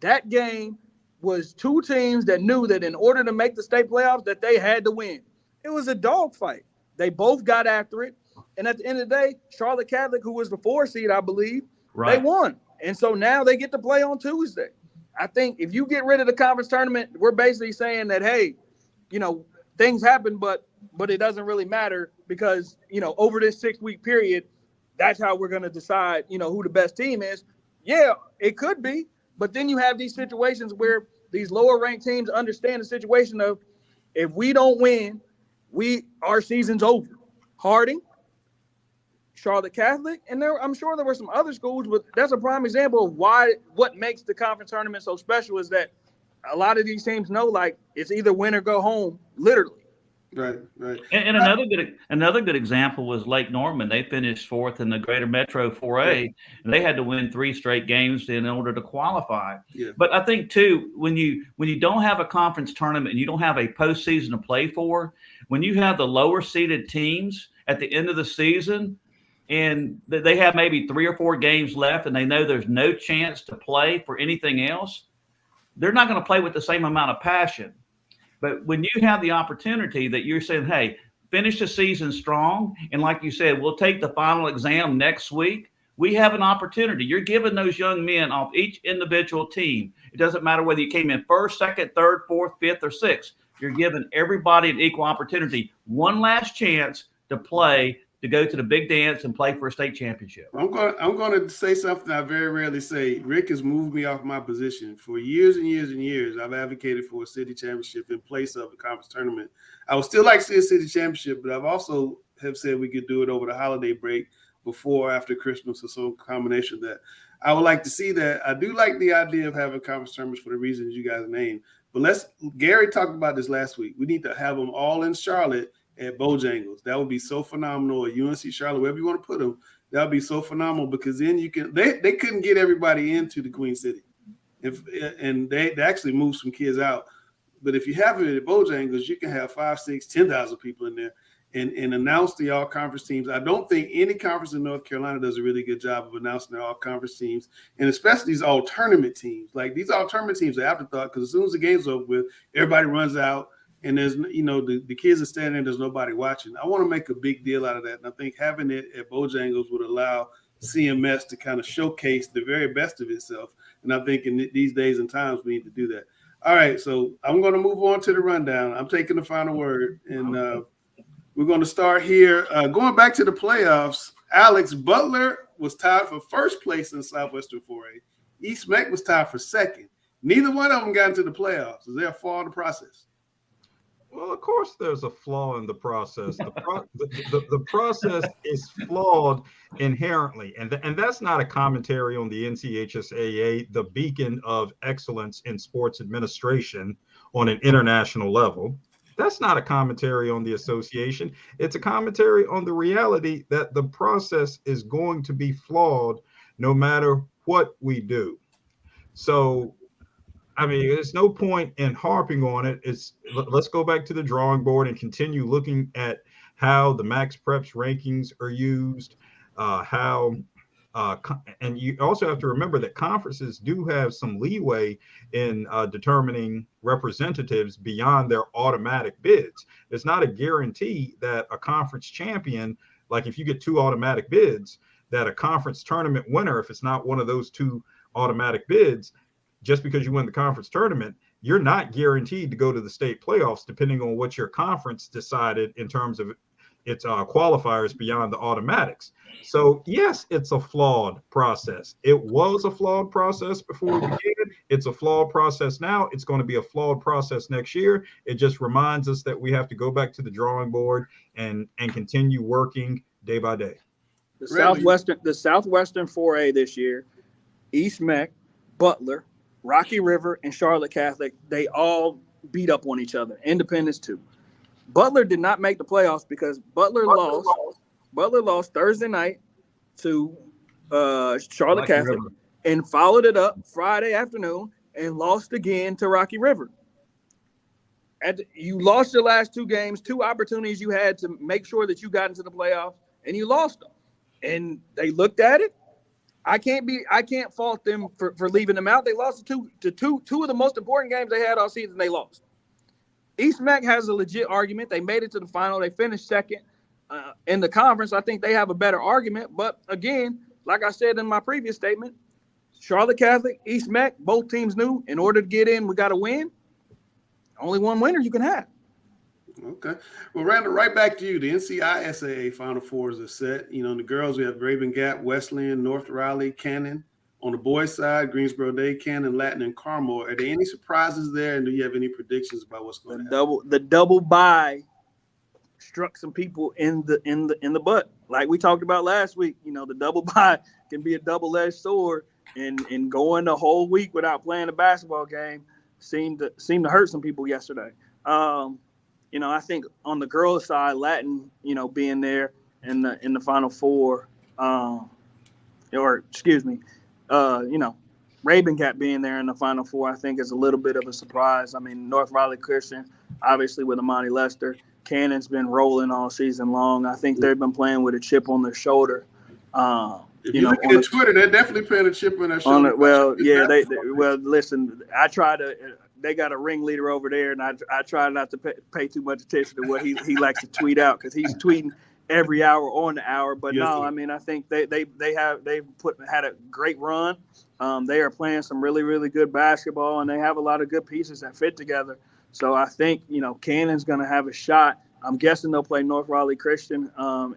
That game was 2 teams that knew that in order to make the state playoffs, that they had to win. It was a dogfight. They both got after it. And at the end of the day, Charlotte Catholic, who was the 4 seed, I believe, They won. And so now they get to play on Tuesday. I think if you get rid of the conference tournament, we're basically saying that, hey, things happen, but it doesn't really matter because, over this 6-week period, that's how we're going to decide, who the best team is. Yeah, it could be. But then you have these situations where these lower ranked teams understand the situation of if we don't win, our season's over. Harding, Charlotte Catholic, and I'm sure there were some other schools, but that's a prime example of what makes the conference tournament so special is that a lot of these teams know it's either win or go home, literally. Right. And another good example was Lake Norman. They finished 4th in the Greater Metro 4A, and they had to win 3 straight games in order to qualify. Yeah. But I think too, when you don't have a conference tournament and you don't have a postseason to play for, when you have the lower seeded teams at the end of the season, and they have maybe 3 or 4 games left, and they know there's no chance to play for anything else, they're not going to play with the same amount of passion. But when you have the opportunity that you're saying, hey, finish the season strong, and like you said, we'll take the final exam next week, we have an opportunity. You're giving those young men off each individual team. It doesn't matter whether you came in 1st, 2nd, 3rd, 4th, 5th, or 6th. You're giving everybody an equal opportunity, one last chance to play, to go to the big dance and play for a state championship. I'm going to say something I very rarely say. Rick has moved me off my position. For years and years and years, I've advocated for a city championship in place of a conference tournament. I would still like to see a city championship, but I've also have said we could do it over the holiday break before or after Christmas or some combination of that. I would like to see that. I do like the idea of having conference tournaments for the reasons you guys named. But Gary talked about this last week. We need to have them all in Charlotte at Bojangles. That would be so phenomenal. Or UNC Charlotte, wherever you want to put them, that would be so phenomenal because then you can. They couldn't get everybody into the Queen City, and they actually moved some kids out. But if you have it at Bojangles, you can have 5, 6, 10,000 people in there, and announce the all conference teams. I don't think any conference in North Carolina does a really good job of announcing their all conference teams, and especially these all tournament teams. Like these all tournament teams are afterthought because as soon as the game's over with, everybody runs out. And there's, the kids are standing there, there's nobody watching. I want to make a big deal out of that. And I think having it at Bojangles would allow CMS to kind of showcase the very best of itself. And I think in these days and times, we need to do that. All right. So I'm going to move on to the rundown. I'm taking the final word. And We're going to start here. Going back to the playoffs, Alex, Butler was tied for first place in Southwestern 4A. East Meck was tied for second. Neither one of them got into the playoffs. Is there a flaw in the process? Well, of course, there's a flaw in the process. The process is flawed inherently, and that's not a commentary on the NCHSAA, the beacon of excellence in sports administration on an international level. That's not a commentary on the association. It's a commentary on the reality that the process is going to be flawed no matter what we do. So, I mean, there's no point in harping on it. Let's go back to the drawing board and continue looking at how the Max Preps rankings are used, and you also have to remember that conferences do have some leeway in determining representatives beyond their automatic bids. It's not a guarantee that a conference champion, like if you get 2 automatic bids, that a conference tournament winner, if it's not one of those 2 automatic bids, just because you win the conference tournament, you're not guaranteed to go to the state playoffs, depending on what your conference decided in terms of its qualifiers beyond the automatics. So yes, it's a flawed process. It was a flawed process before we began. It's a flawed process now. It's going to be a flawed process next year. It just reminds us that we have to go back to the drawing board and continue working day by day. The Southwestern 4A this year, East Meck, Butler, Rocky River, and Charlotte Catholic, they all beat up on each other. Independence too. Butler did not make the playoffs because Butler lost. Butler lost Thursday night to Charlotte Catholic and followed it up Friday afternoon and lost again to Rocky River. You lost your last 2 games, 2 opportunities you had to make sure that you got into the playoffs, and you lost them. And they looked at it. I can't fault them for leaving them out. They lost two of the most important games they had all season. They lost. East Meck has a legit argument. They made it to the final. They finished second in the conference. I think they have a better argument. But again, like I said in my previous statement, Charlotte Catholic, East Meck, both teams knew in order to get in, we got to win. Only one winner you can have. Okay. Well, Randall, right back to you. The NCISAA Final Fours are set. You know, in the girls, we have Raven Gap, Wesleyan, North Raleigh, Cannon. On the boys' side, Greensboro Day, Cannon, Latin, and Carmel. Are there any surprises there, and do you have any predictions about what's going to happen? The double bye struck some people in the butt. Like we talked about last week, you know, the double bye can be a double-edged sword, and going the whole week without playing a basketball game seemed to hurt some people yesterday. You know, I think on the girls' side, Latin, you know, being there in the Final Four, you know, Raven Gap being there in the Final Four, I think is a little bit of a surprise. I mean, North Raleigh Christian, obviously with Amani Lester, Cannon's been rolling all season long. I think they've been playing with a chip on their shoulder. If you look at Twitter, they're definitely playing a chip on their shoulder. Listen, I try to. They got a ringleader over there, and I try not to pay too much attention to what he likes to tweet out, because he's tweeting every hour on the hour. But yes, no, I mean, I think they've had a great run. They are playing some really, really good basketball, and they have a lot of good pieces that fit together. So I think, you know, Cannon's going to have a shot. I'm guessing they'll play North Raleigh Christian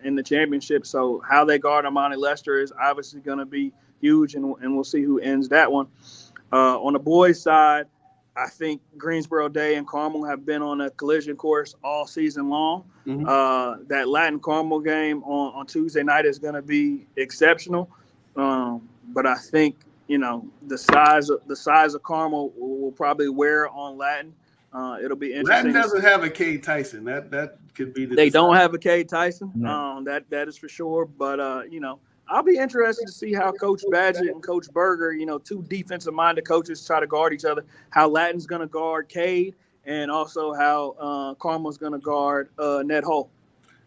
in the championship. So how they guard Amani Lester is obviously going to be huge, and we'll see who ends that one. On the boys' side, I think Greensboro Day and Carmel have been on a collision course all season long. Mm-hmm. That Latin Carmel game on Tuesday night is going to be exceptional. But I think, you know, the size of Carmel will probably wear on Latin. It'll be interesting. Latin doesn't have a Cade Tyson. That could be they don't have a Cade Tyson. No. That is for sure. But you know, I'll be interested to see how Coach Badgett and Coach Berger, you know, 2 defensive-minded coaches, try to guard each other. How Latin's going to guard Cade, and also how Carmel's going to guard Ned Hull.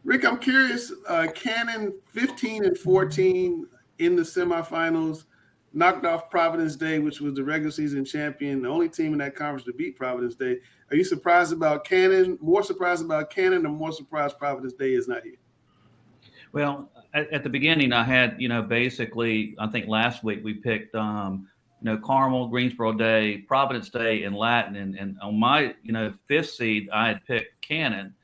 Rick, I'm curious. Cannon 15-14 in the semifinals, knocked off Providence Day, which was the regular season champion, the only team in that conference to beat Providence Day. Are you surprised about Cannon? More surprised about Cannon, or more surprised Providence Day is not here? Well, at the beginning, I had, you know, basically, I think last week we picked, you know, Carmel, Greensboro Day, Providence Day, and Latin. And on my, you know, 5th seed, I had picked Cannon.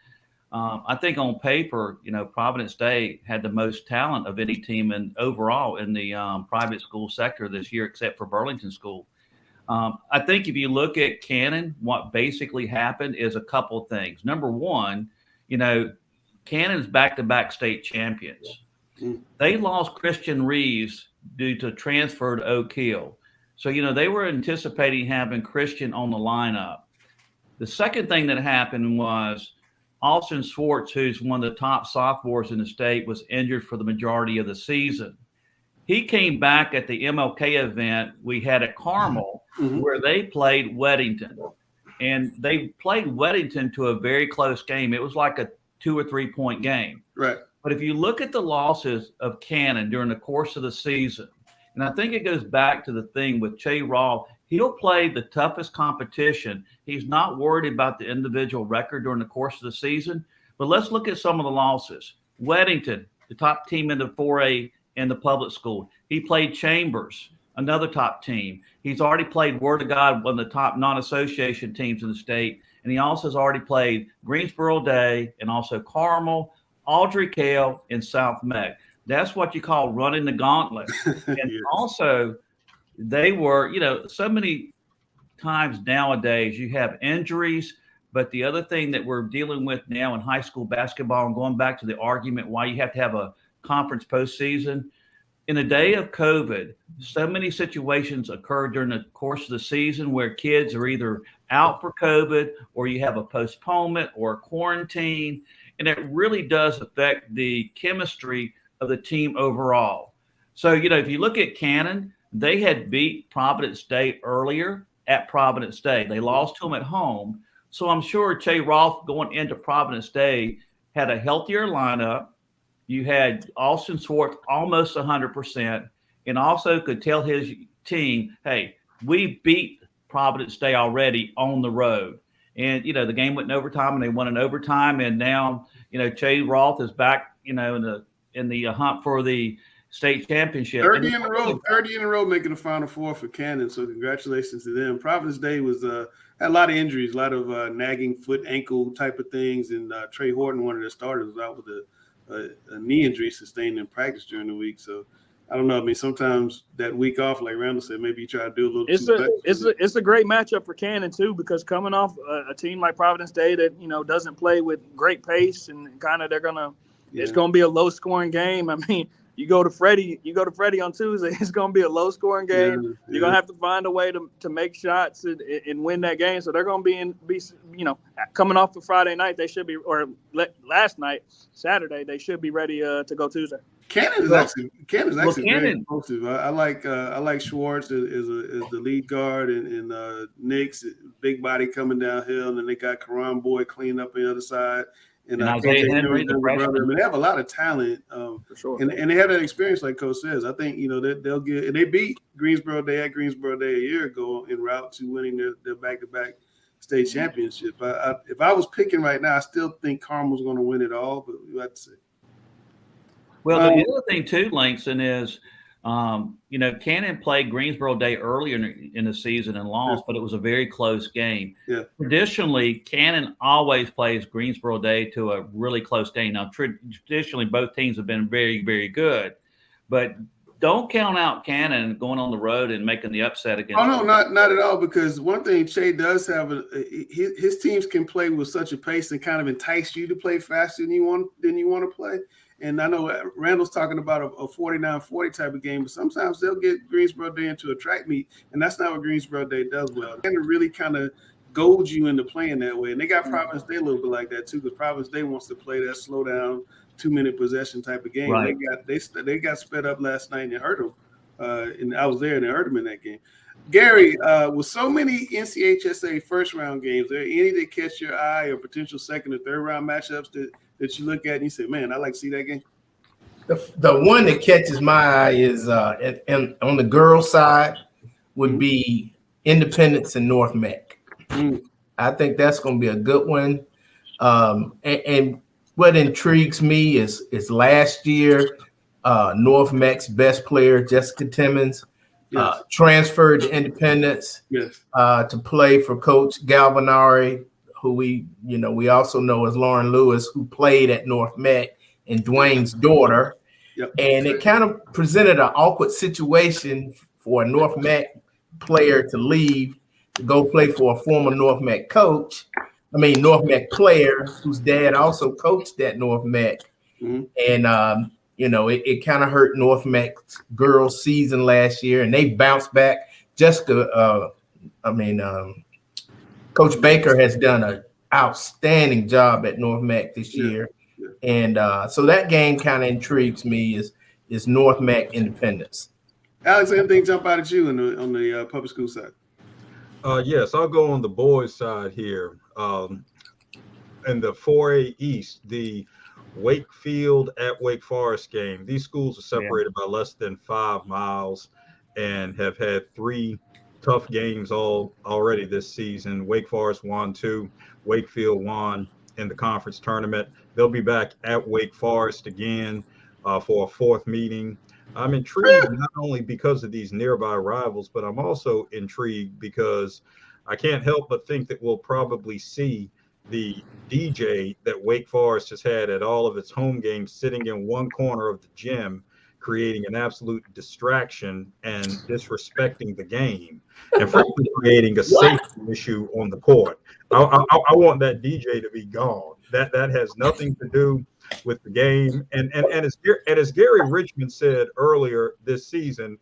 I think on paper, Providence Day had the most talent of any team overall in the private school sector this year, except for Burlington School. I think if you look at Cannon, what basically happened is a couple of things. Number one, Cannon's back-to-back state champions. They lost Christian Reeves due to transfer to Oak Hill. So, they were anticipating having Christian on the lineup. The second thing that happened was Austin Schwartz, who's one of the top sophomores in the state, was injured for the majority of the season. He came back at the MLK event we had at Carmel, where they played Weddington. And they played Weddington to a very close game. It was like a 2 or 3 point game. Right. But if you look at the losses of Cannon during the course of the season, and I think it goes back to the thing with Che Raw, he'll play the toughest competition. He's not worried about the individual record during the course of the season. But let's look at some of the losses. Weddington, the top team in the 4A in the public school. He played Chambers, another top team. He's already played Word of God, one of the top non-association teams in the state. And he also has already played Greensboro Day and also Carmel, Audrey Cale, and South Meck. That's what you call running the gauntlet. And yes. Also, they were, so many times nowadays you have injuries, but the other thing that we're dealing with now in high school basketball, and going back to the argument why you have to have a conference postseason, in a day of COVID, so many situations occurred during the course of the season where kids are either out for COVID or you have a postponement or a quarantine. And it really does affect the chemistry of the team overall. So, if you look at Cannon, they had beat Providence Day earlier at Providence Day. They lost to them at home. So I'm sure Che Roth going into Providence Day had a healthier lineup. You had Austin Schwartz almost 100%, and also could tell his team, hey, we beat Providence Day already on the road. And, the game went in overtime, and they won in overtime. And now, Che Roth is back, in the hunt for the state championship. 30 in a row making the Final Four for Cannon. So congratulations to them. Providence Day was had a lot of injuries, a lot of nagging foot, ankle type of things. And Trey Horton, one of their starters, was out with a knee injury sustained in practice during the week. So I don't know. I mean, sometimes that week off, like Randall said, maybe you try to do a little. It's a great matchup for Cannon too, because coming off a team like Providence Day that doesn't play with great pace, and kind of it's gonna be a low scoring game. I mean, you go to Freddie on Tuesday, it's gonna be a low scoring game. Yeah. You're gonna have to find a way to make shots and win that game. So they're gonna be coming off of Friday night. They should be, or last night, Saturday, they should be ready to go Tuesday. Cannon is actually very impressive. I like Schwartz is the lead guard, and Nick's big body coming downhill, and then they got Karan Boyd cleaning up on the other side. And Isaiah Henry, the freshman. I mean, they have a lot of talent, for sure. And they have that experience, like Coach says. I think they'll get, and they beat Greensboro Day at Greensboro Day a year ago en route to winning their back-to-back state championship. If I was picking right now, I still think Carmel's going to win it all, but we'll have to see. Well, the other thing too, Langston, is Cannon played Greensboro Day earlier in the season and lost, but it was a very close game. Yeah. Traditionally, Cannon always plays Greensboro Day to a really close game. Now, traditionally, both teams have been very, very good, but don't count out Cannon going on the road and making the upset against. Oh no, not at all. Because one thing Che does have, his teams can play with such a pace and kind of entice you to play faster than you want to play. And I know Randall's talking about a 49-40 type of game, but sometimes they'll get Greensboro Day into a track meet, and that's not what Greensboro Day does well. They really kind of goad you into playing that way. And they got Providence Day a little bit like that too, because Providence Day wants to play that slow down 2-minute possession type of game. Right. They got sped up last night and it hurt them. And I was there and it hurt them in that game. Gary, with so many NCHSA first round games, are there any that catch your eye or potential second or third round matchups that you look at and you say, man, I like to see that game? The one that catches my eye is on the girls' side would be Independence and North Meck. I think that's going to be a good one. And what intrigues me is last year, North Meck's best player, Jessica Timmons, transferred to Independence to play for Coach Galvanari, who we also know as Lauren Lewis, who played at North Meck, and Dwayne's daughter. Yep. And it kind of presented an awkward situation for a North Meck player to leave to go play for a former North Meck North Meck player whose dad also coached at North Meck. Mm-hmm. And, it kind of hurt North Meck's girls' season last year, and they bounced back. Coach Baker has done an outstanding job at North Meck this year. Yeah. And so that game kind of intrigues me is North Meck Independence. Alex, anything jump out at you on the public school side? Yes, I'll go on the boys' side here. In the 4A East, the Wakefield at Wake Forest game. These schools are separated by less than 5 miles and have had 3 tough games already this season. Wake Forest won 2, Wakefield won in the conference tournament. They'll be back at Wake Forest again for a 4th meeting. I'm intrigued not only because of these nearby rivals, but I'm also intrigued because I can't help but think that we'll probably see the DJ that Wake Forest has had at all of its home games sitting in one corner of the gym, creating an absolute distraction and disrespecting the game, and frankly creating a safety issue on the court. I want that DJ to be gone. That has nothing to do with the game. And as Gary Richman said earlier this season,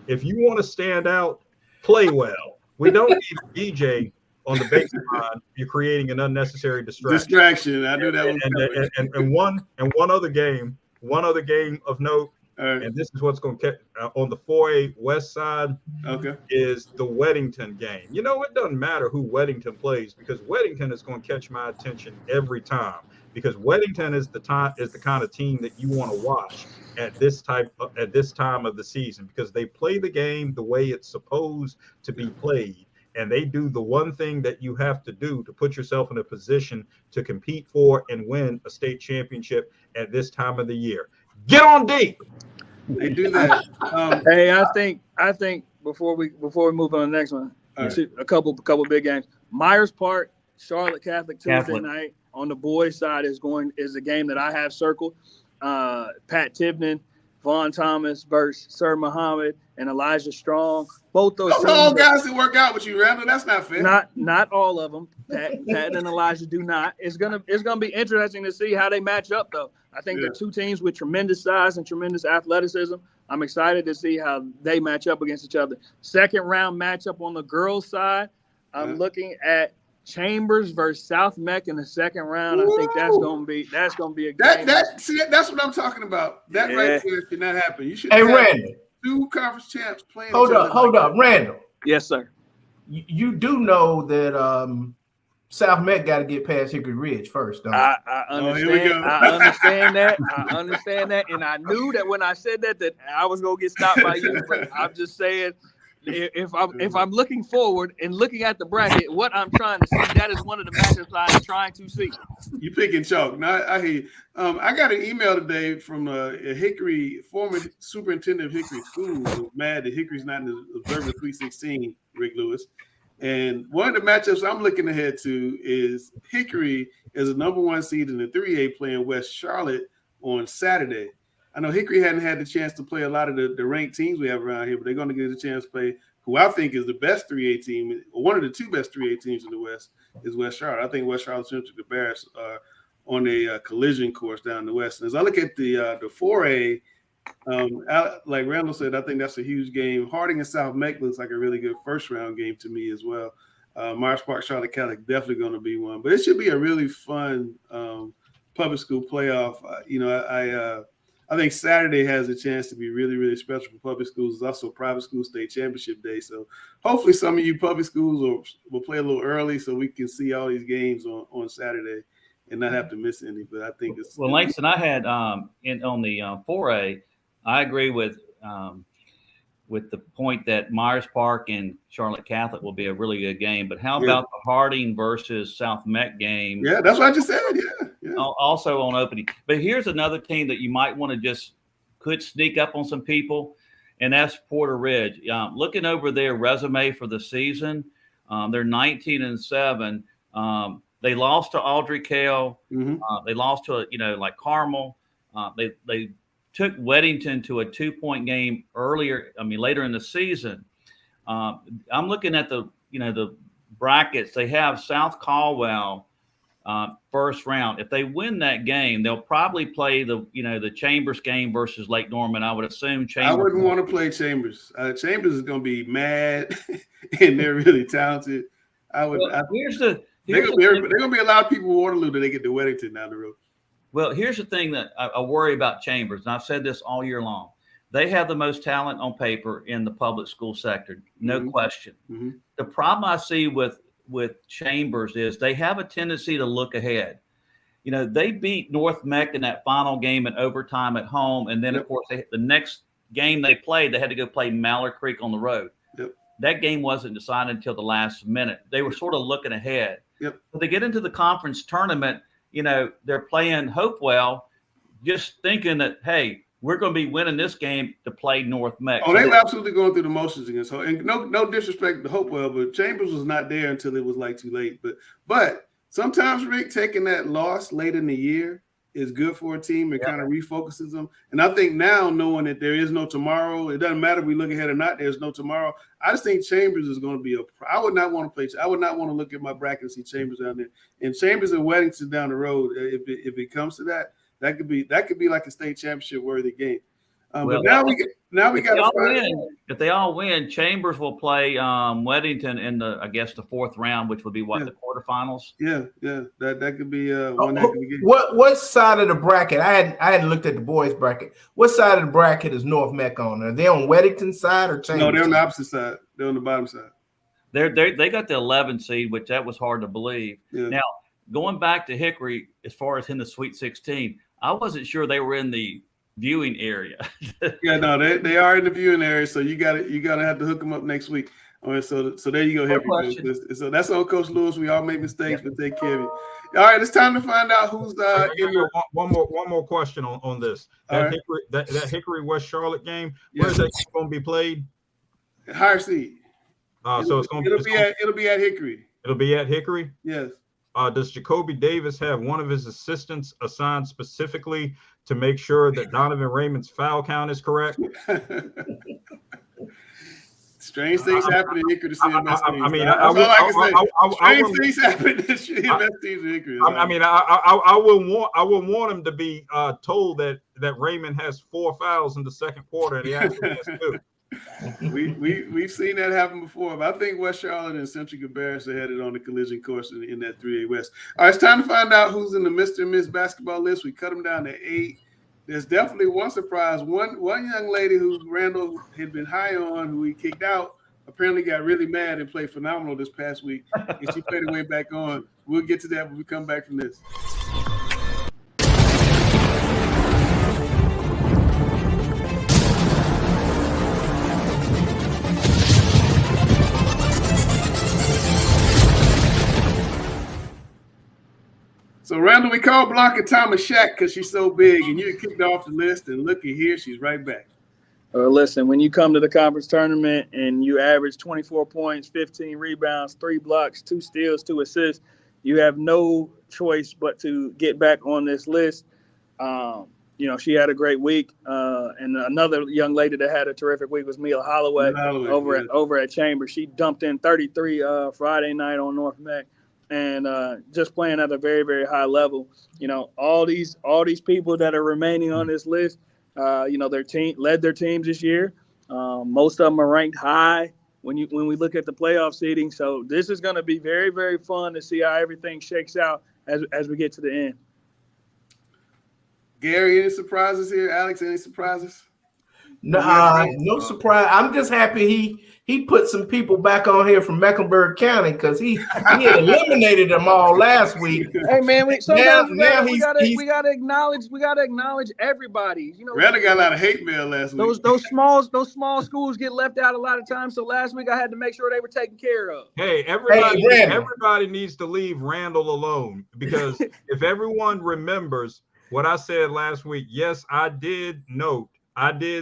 if you want to stand out, play well. We don't need a DJ on the baseline. You're creating an unnecessary distraction. I knew that. And one other game of note. And this is what's going to catch on the 4A West side. Okay, is the Weddington game. It doesn't matter who Weddington plays because Weddington is going to catch my attention every time, because Weddington is the kind of team that you want to watch at this time of the season, because they play the game the way it's supposed to be played, and they do the one thing that you have to do to put yourself in a position to compete for and win a state championship at this time of the year. Get on deep. They do that. Hey, I think before we move on to the next one, a couple big games. Myers Park, Charlotte Catholic Tuesday night on the boys' side is a game that I have circled. Pat Tibnan, Vaughn Thomas versus Sir Muhammad and Elijah Strong. Both those all guys that work out with you, Randall. That's not fair. Not all of them. Pat and Elijah do not. It's gonna be interesting to see how they match up, though. I think they're 2 teams with tremendous size and tremendous athleticism. I'm excited to see how they match up against each other. Second round matchup on the girls' side, I'm looking at Chambers versus South Meck in the second round. I think that's gonna be a game. That's what I'm talking about. That right there should not happen. You should have Randall, 2 conference champs playing. Hold up, Randall. Yes, sir. You do know that South Meck got to get past Hickory Ridge first, don't you? I understand. I understand that. I understand that, and I knew that when I said that I was gonna get stopped by you. But I'm just saying, if I'm looking forward and looking at the bracket, what I'm trying to see, that is one of the matchups I'm trying to see. You picking chalk. No, I hear you. I got an email today from a Hickory former superintendent of Hickory Schools who's mad that Hickory's not in the Observer 316, Rick Lewis. And one of the matchups I'm looking ahead to is Hickory as a number 1 seed in the 3A playing West Charlotte on Saturday. I know Hickory hadn't had the chance to play a lot of the ranked teams we have around here, but they're going to get a chance to play who I think is the best 3A team, or one of the 2 best 3A teams in the West is West Charlotte. I think West Charlotte Central the Bears are on a collision course down the West. And as I look at the 4A, like Randall said, I think that's a huge game. Harding and South Meck looks like a really good first round game to me as well. Myers Park, Charlotte Catholic definitely going to be one, but it should be a really fun public school playoff. I think Saturday has a chance to be really, really special for public schools. It's also private school state championship day, so hopefully some of you public schools will play a little early so we can see all these games on Saturday and not have to miss any. But I think it's Langston, I had on the 4A. I agree with the point that Myers Park and Charlotte Catholic will be a really good game. But how about the Harding versus South Meck game? Yeah, that's what I just said. Yeah. Also on opening. But here's another team that you might want to could sneak up on some people, and that's Porter Ridge. Looking over their resume for the season, they're 19-7. They lost to Audrey Kell. Mm-hmm. They lost to like Carmel. They took Weddington to a 2-point game later in the season. I'm looking at the brackets. They have South Caldwell first round. If they win that game, they'll probably play the Chambers game versus Lake Norman. I would assume Chambers. I wouldn't want to play Chambers. Chambers is going to be mad, and they're really talented. They're going to be a lot of people in Waterloo that they get to Weddington down the road. Well, here's the thing that I worry about Chambers, and I've said this all year long. They have the most talent on paper in the public school sector, no question. Mm-hmm. The problem I see with Chambers is they have a tendency to look ahead. They beat North Meck in that final game in overtime at home, and then of course the next game they played, they had to go play Mallard Creek on the road. Yep. That game wasn't decided until the last minute. They were sort of looking ahead. Yep. But they get into the conference tournament, they're playing Hopewell, just thinking that, hey, we're going to be winning this game to play North Meck. Oh, they were absolutely going through the motions against Hope. And no disrespect to Hopewell, but Chambers was not there until it was like too late. But sometimes, Rick, taking that loss late in the year is good for a team. It kind of refocuses them. And I think now, knowing that there is no tomorrow, it doesn't matter if we look ahead or not, there's no tomorrow. I just think Chambers is going to be I would not want to play. I would not want to look at my bracket and see Chambers down there. And Chambers and Weddington down the road, if it comes to that, that could be like a state championship worthy game. But now we got to find. If they all win, Chambers will play Weddington in the fourth round, which would be the quarterfinals. Yeah. That could be one heck of a game. What side of the bracket? I hadn't looked at the boys' bracket. What side of the bracket is North Meck on? Are they on Weddington's side or Chambers? No, they're on the opposite side. They're on the bottom side. They got the 11 seed, which that was hard to believe. Yeah. Now, going back to Hickory, as far as in the Sweet 16, I wasn't sure they were in the viewing area. Yeah, no, they are in the viewing area, so you gotta have to hook them up next week. All right, so there you go, Hickory. So that's on Coach Lewis. We all make mistakes, but take care of you. All right, it's time to find out who's one more question on this. That Hickory West Charlotte game. Where is that going to be played? Higher seed. So it'll be at Hickory. It'll be at Hickory. Yes. Does Jacoby Davis have one of his assistants assigned specifically to make sure that Donovan Raymond's foul count is correct? Strange things happen in Hickory to CMS teams. I mean, strange things happen to CMS teams in Hickory. I wouldn't want him to be told that Raymond has 4 fouls in the second quarter and he actually has 2. We've seen that happen before, but I think West Charlotte and Central Cabarrus are headed on the collision course in that 3A West. All right, it's time to find out who's in the Mr. and Miss basketball list. We cut them down to 8. There's definitely one surprise. One young lady who Randall had been high on, who he kicked out, apparently got really mad and played phenomenal this past week, and she played her way back on. We'll get to that when we come back from this. So, Randall, we call Blanca Thomas Shack because she's so big, and you kicked off the list, and looky here, she's right back. Listen, when you come to the conference tournament and you average 24 points, 15 rebounds, 3 blocks, 2 steals, 2 assists, you have no choice but to get back on this list. She had a great week. And another young lady that had a terrific week was Mia Holloway over at Chambers. She dumped in 33 Friday night on North Meck. And just playing at a very, very high level. All these people that are remaining on this list, their team led their teams this year. Most of them are ranked high when we look at the playoff seeding. So this is going to be very, very fun to see how everything shakes out as we get to the end. Gary, any surprises here? Alex, any surprises? No surprise. I'm just happy he put some people back on here from Mecklenburg County because he eliminated them all last week. Hey man, we gotta acknowledge everybody. Randall got a lot of hate mail last week. Those small schools get left out a lot of times. So last week I had to make sure they were taken care of. Hey, everybody needs to leave Randall alone because if everyone remembers what I said last week, yes, I did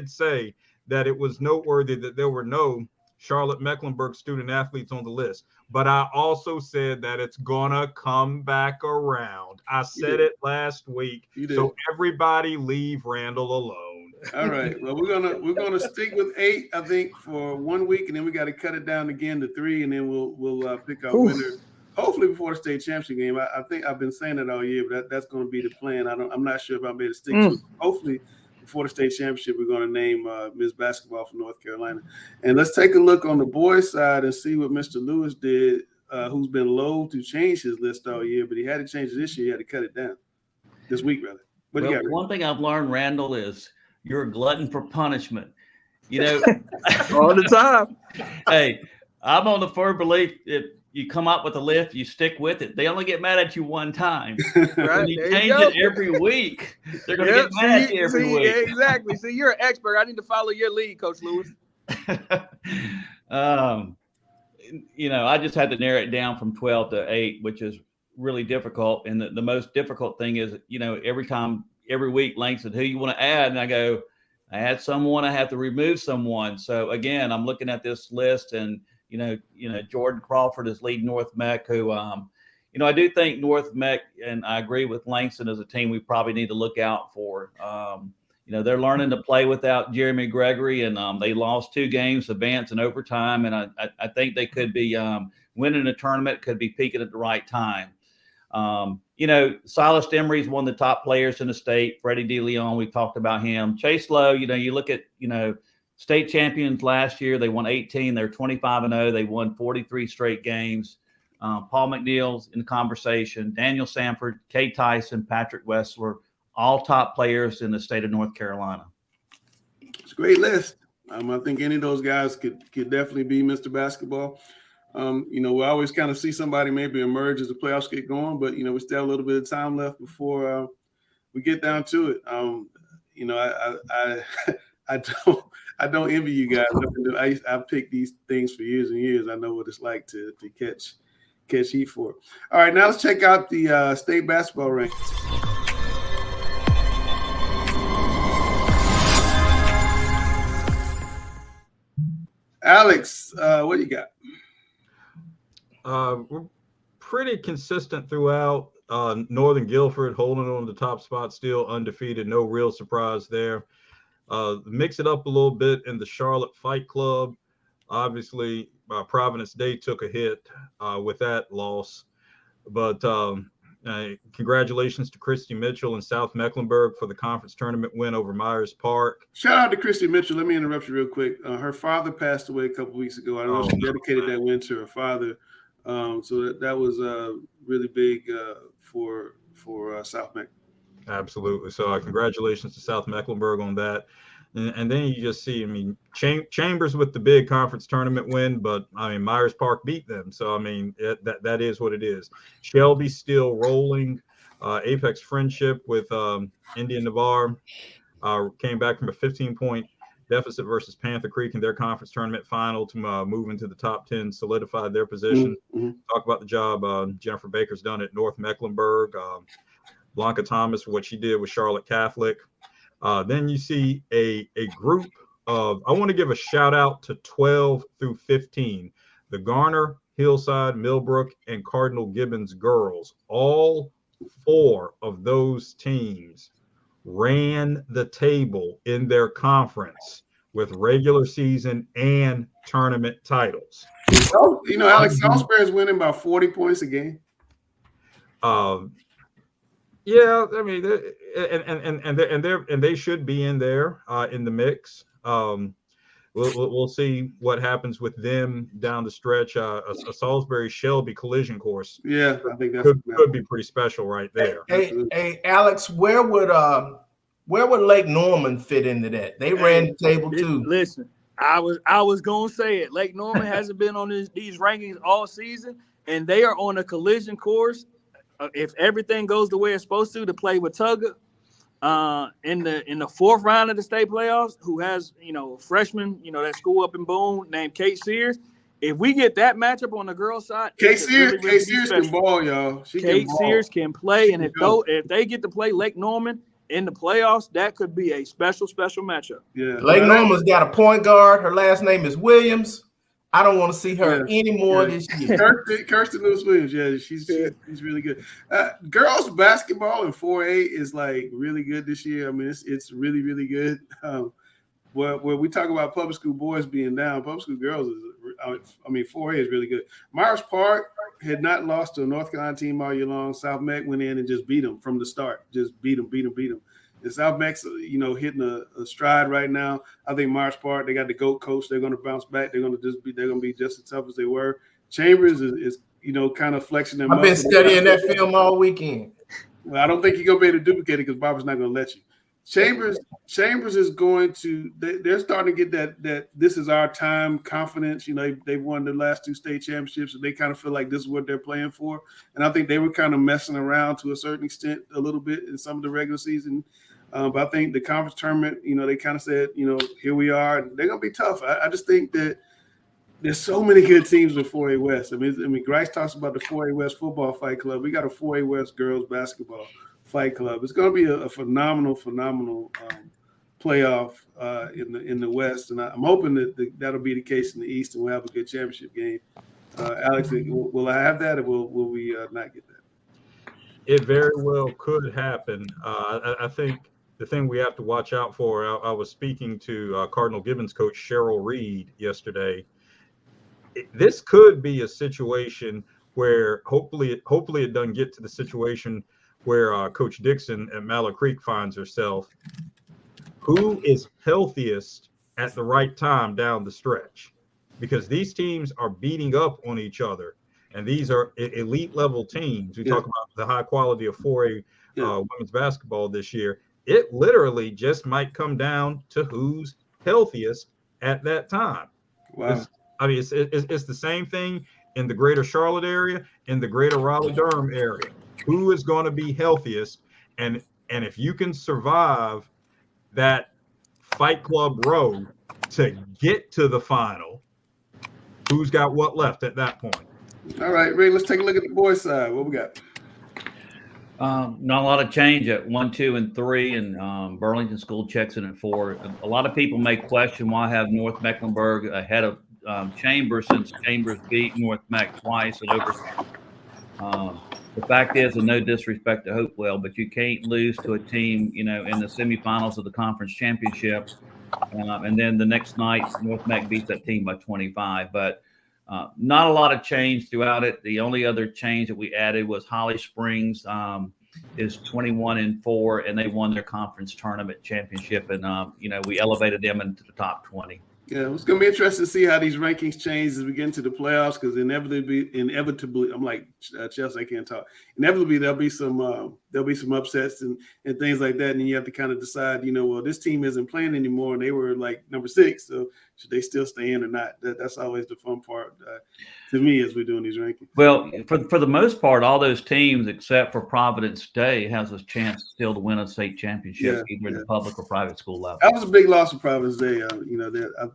say that it was noteworthy that there were no Charlotte Mecklenburg student athletes on the list. But I also said that it's gonna come back around. I said it last week. So everybody leave Randall alone. All right. Well, we're gonna stick with 8, I think, for 1 week, and then we got to cut it down again to 3, and then we'll pick our winner. Hopefully before the state championship game. I think I've been saying it all year, but that's going to be the plan. I'm not sure if I'm able to stick to it. Hopefully before the state championship, we're going to name Ms. Basketball from North Carolina. And let's take a look on the boys' side and see what Mr. Lewis did, who's been loath to change his list all year, but he had to change it this year. He had to cut it down this week, rather. What do you got? One thing I've learned, Randall, is you're a glutton for punishment. You know, all the time. Hey, I'm on the firm belief if you come up with a list, you stick with it. They only get mad at you one time. Right. When you change it every week, they're going to get mad at you every week. Exactly. See, you're an expert. I need to follow your lead, Coach Lewis. You know, I just had to narrow it down from 12 to 8, which is really difficult. And the most difficult thing is, you know, every week, Lane said, who you want to add? And I go, I add someone, I have to remove someone. So again, I'm looking at this list and, you know, Jordan Crawford is leading North Mech, who, you know, I do think North Mech, and I agree with Langston as a team, we probably need to look out for. You know, they're learning to play without Jeremy Gregory, and they lost 2 games, advance and overtime. And I think they could be winning a tournament, could be peaking at the right time. You know, Silas Emery's one of the top players in the state. Freddie DeLeon, we talked about him. Chase Lowe, you know, you look at, you know, state champions last year, they won 18. They're 25-0. They won 43 straight games. Paul McNeil's in the conversation. Daniel Sanford, Kay Tyson, Patrick Wessler, all top players in the state of North Carolina. It's a great list. I think any of those guys could definitely be Mr. Basketball. You know, we always kind of see somebody maybe emerge as the playoffs get going, but, you know, we still have a little bit of time left before we get down to it. You know, I don't envy you guys. I've picked these things for years and years. I know what it's like to catch heat for it. All right, now let's check out the state basketball rankings. Alex, what do you got? We're pretty consistent throughout. Northern Guilford holding on the top spot, still undefeated. No real surprise there. Mix it up a little bit in the Charlotte Fight Club. Obviously, Providence Day took a hit with that loss. But congratulations to Christy Mitchell and South Mecklenburg for the conference tournament win over Myers Park. Shout out to Christy Mitchell. Let me interrupt you real quick. Her father passed away a couple weeks ago. I know she dedicated that win to her father. So that was really big for South Meck. Absolutely. So congratulations to South Mecklenburg on that. And then you just see, I mean, Chambers with the big conference tournament win, but I mean, Myers Park beat them. So, I mean, that is what it is. Shelby still rolling. Apex Friendship with Indian Navarre came back from a 15-point deficit versus Panther Creek in their conference tournament final to move into the top 10, solidified their position. Mm-hmm. Talk about the job Jennifer Baker's done at North Mecklenburg. Blanca Thomas, what she did with Charlotte Catholic. Then you see a group of, I want to give a shout out to 12 through 15, the Garner, Hillside, Millbrook, and Cardinal Gibbons girls. All 4 of those teams ran the table in their conference with regular season and tournament titles. You know, Alex Salisbury is winning about 40 points a game. Yeah, I mean, and they should be in there in the mix. We'll see what happens with them down the stretch. A Salisbury Shelby collision course. Yeah, I think that could be pretty special right there. Hey, Alex, where would Lake Norman fit into that? They ran the table too. Listen, I was gonna say it. Lake Norman hasn't been on these rankings all season, and they are on a collision course. If everything goes the way it's supposed to play with Tugger in the 4th round of the state playoffs, who has, you know, a freshman, you know, that school up in Boone named Kate Sears. If we get that matchup on the girls' side, Kate Sears can ball, y'all. Kate Sears can play, and if they get to play Lake Norman in the playoffs, that could be a special matchup. Yeah, Lake Norman's got a point guard. Her last name is Williams. I don't want to see her anymore this year. Kirsten Lewis-Williams, she's really good. Girls basketball in 4A is like really good this year. I mean, it's really, really good. Where we talk about public school boys being down, public school girls is, 4A is really good. Myers Park had not lost to a North Carolina team all year long. South Meck went in and just beat them from the start. Just beat them. And South Meck's, hitting a stride right now. I think Myers Park, they got the GOAT coach. They're going to bounce back. They're going to be just as tough as they were. Chambers is kind of flexing their muscle. I've been studying that film all weekend. Well, I don't think you're going to be able to duplicate it because Barbara's not going to let you. Chambers is going to. They're starting to get that this is our time confidence. They've won the last 2 state championships, and they kind of feel like this is what they're playing for. And I think they were kind of messing around to a certain extent a little bit in some of the regular season. But I think the conference tournament, they kind of said, here we are. And they're going to be tough. I just think that there's so many good teams in 4A West. I mean, Grice talks about the 4A West Football Fight Club. We got a 4A West Girls Basketball Fight Club. It's going to be a phenomenal playoff in the West, and I'm hoping that'll be the case in the East, and we'll have a good championship game. Alex, will I have that, or will we not get that? It very well could happen. I think the thing we have to watch out for. I was speaking to Cardinal Gibbons coach Cheryl Reed yesterday. This could be a situation where hopefully it doesn't get to the situation where Coach Dixon at Mallow Creek finds herself. Who is healthiest at the right time down the stretch? Because these teams are beating up on each other, and these are elite level teams. We talk about the high quality of 4A women's basketball this year. It literally just might come down to who's healthiest at that time. Wow. It's the same thing in the greater Charlotte area, in the greater Raleigh-Durham area. Who is going to be healthiest? And if you can survive that Fight Club road to get to the final, who's got what left at that point? All right, Ray, let's take a look at the boys' side. What we got? Not a lot of change at 1, 2, and 3, and Burlington School checks in at 4. A lot of people may question why I have North Mecklenburg ahead of Chambers, since Chambers beat North Meck twice at overtime. The fact is, and no disrespect to Hopewell, but you can't lose to a team, in the semifinals of the conference championship, and then the next night North Meck beats that team by 25. But not a lot of change throughout it. The only other change that we added was Holly Springs is 21-4, and they won their conference tournament championship, and we elevated them into the top 20. Yeah, it's going to be interesting to see how these rankings change as we get into the playoffs, because inevitably, I'm like Chelsea, I can't talk. Inevitably, there'll be some upsets and things like that, and then you have to kind of decide, well, this team isn't playing anymore, and they were like number 6, so should they still stay in or not? That's always the fun part to me as we're doing these rankings. Well, for the most part, all those teams except for Providence Day has a chance still to win a state championship, either at the public or private school level. That was a big loss for Providence Day.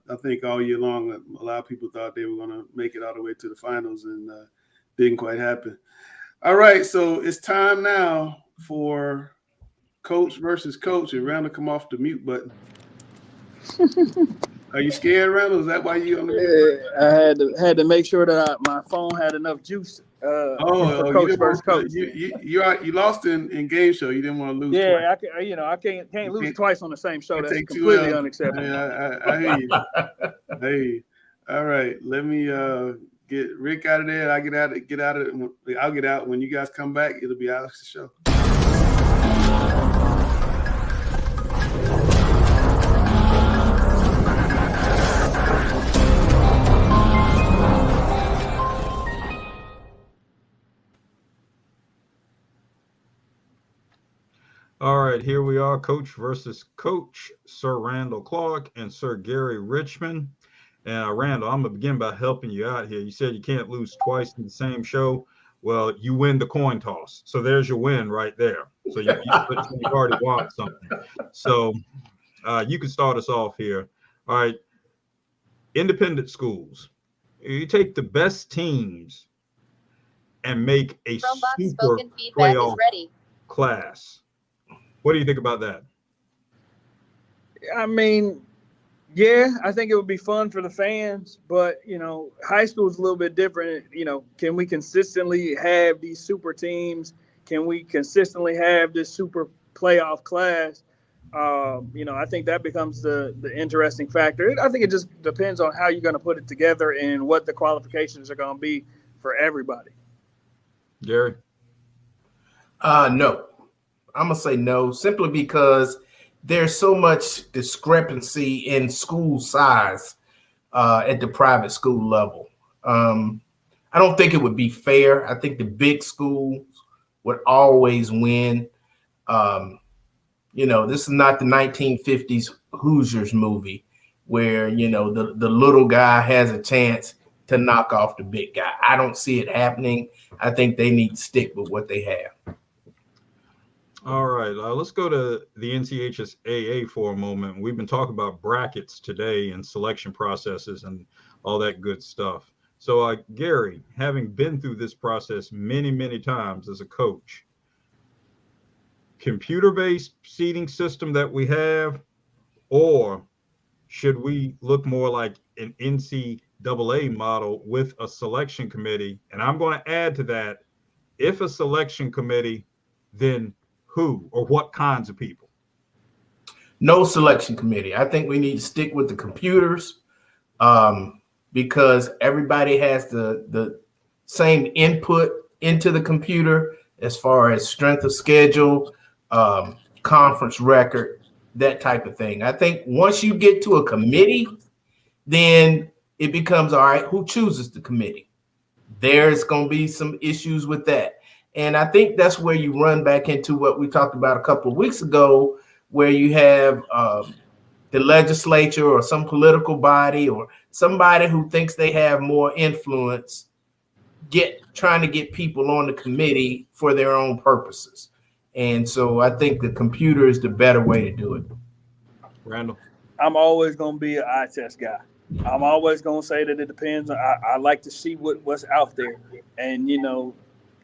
I think all year long, a lot of people thought they were going to make it all the way to the finals, and didn't quite happen. All right, so it's time now for coach versus coach, and Randall, come off the mute button. Are you scared, Randall? Is that why you on the mute? I had to make sure that my phone had enough juice. For coach versus coach. You lost in game show. You didn't want to lose. Yeah, twice. I can't lose twice on the same show. That's completely unacceptable. I hear you. I hear you. All right, let me get Rick out of there. I'll get out. When you guys come back, it'll be Alex's show. All right, here we are, coach versus coach, Sir Randall Clark and Sir Gary Richman. And Randall, I'm going to begin by helping you out here. You said you can't lose twice in the same show. Well, you win the coin toss. So there's your win right there. So you already won something. So you can start us off here. All right, independent schools. You take the best teams and make a super playoff class. What do you think about that? I mean, Yeah, I think it would be fun for the fans, but high school is a little bit different. Can we consistently have these super teams? Can we consistently have this super playoff class? I think that becomes the interesting factor. I think it just depends on how you're going to put it together and what the qualifications are going to be for everybody. Gary? No. I'm going to say no, simply because there's so much discrepancy in school size at the private school level. I don't think it would be fair. I think the big schools would always win. This is not the 1950s Hoosiers movie where, the little guy has a chance to knock off the big guy. I don't see it happening. I think they need to stick with what they have. All right, let's go to the NCHSAA for a moment. We've been talking about brackets today and selection processes and all that good stuff. So, Gary, having been through this process many, many times as a coach, computer-based seating system that we have, or should we look more like an NCAA model with a selection committee? And I'm going to add to that, if a selection committee, then who or what kinds of people? No selection committee. I think we need to stick with the computers because everybody has the same input into the computer as far as strength of schedule, conference record, that type of thing. I think once you get to a committee, then it becomes, all right, who chooses the committee? There's going to be some issues with that. And I think that's where you run back into what we talked about a couple of weeks ago, where you have the legislature or some political body or somebody who thinks they have more influence trying to get people on the committee for their own purposes. And so I think the computer is the better way to do it. Randall? I'm always going to be an eye test guy. I'm always going to say that it depends. I like to see what's out there. And,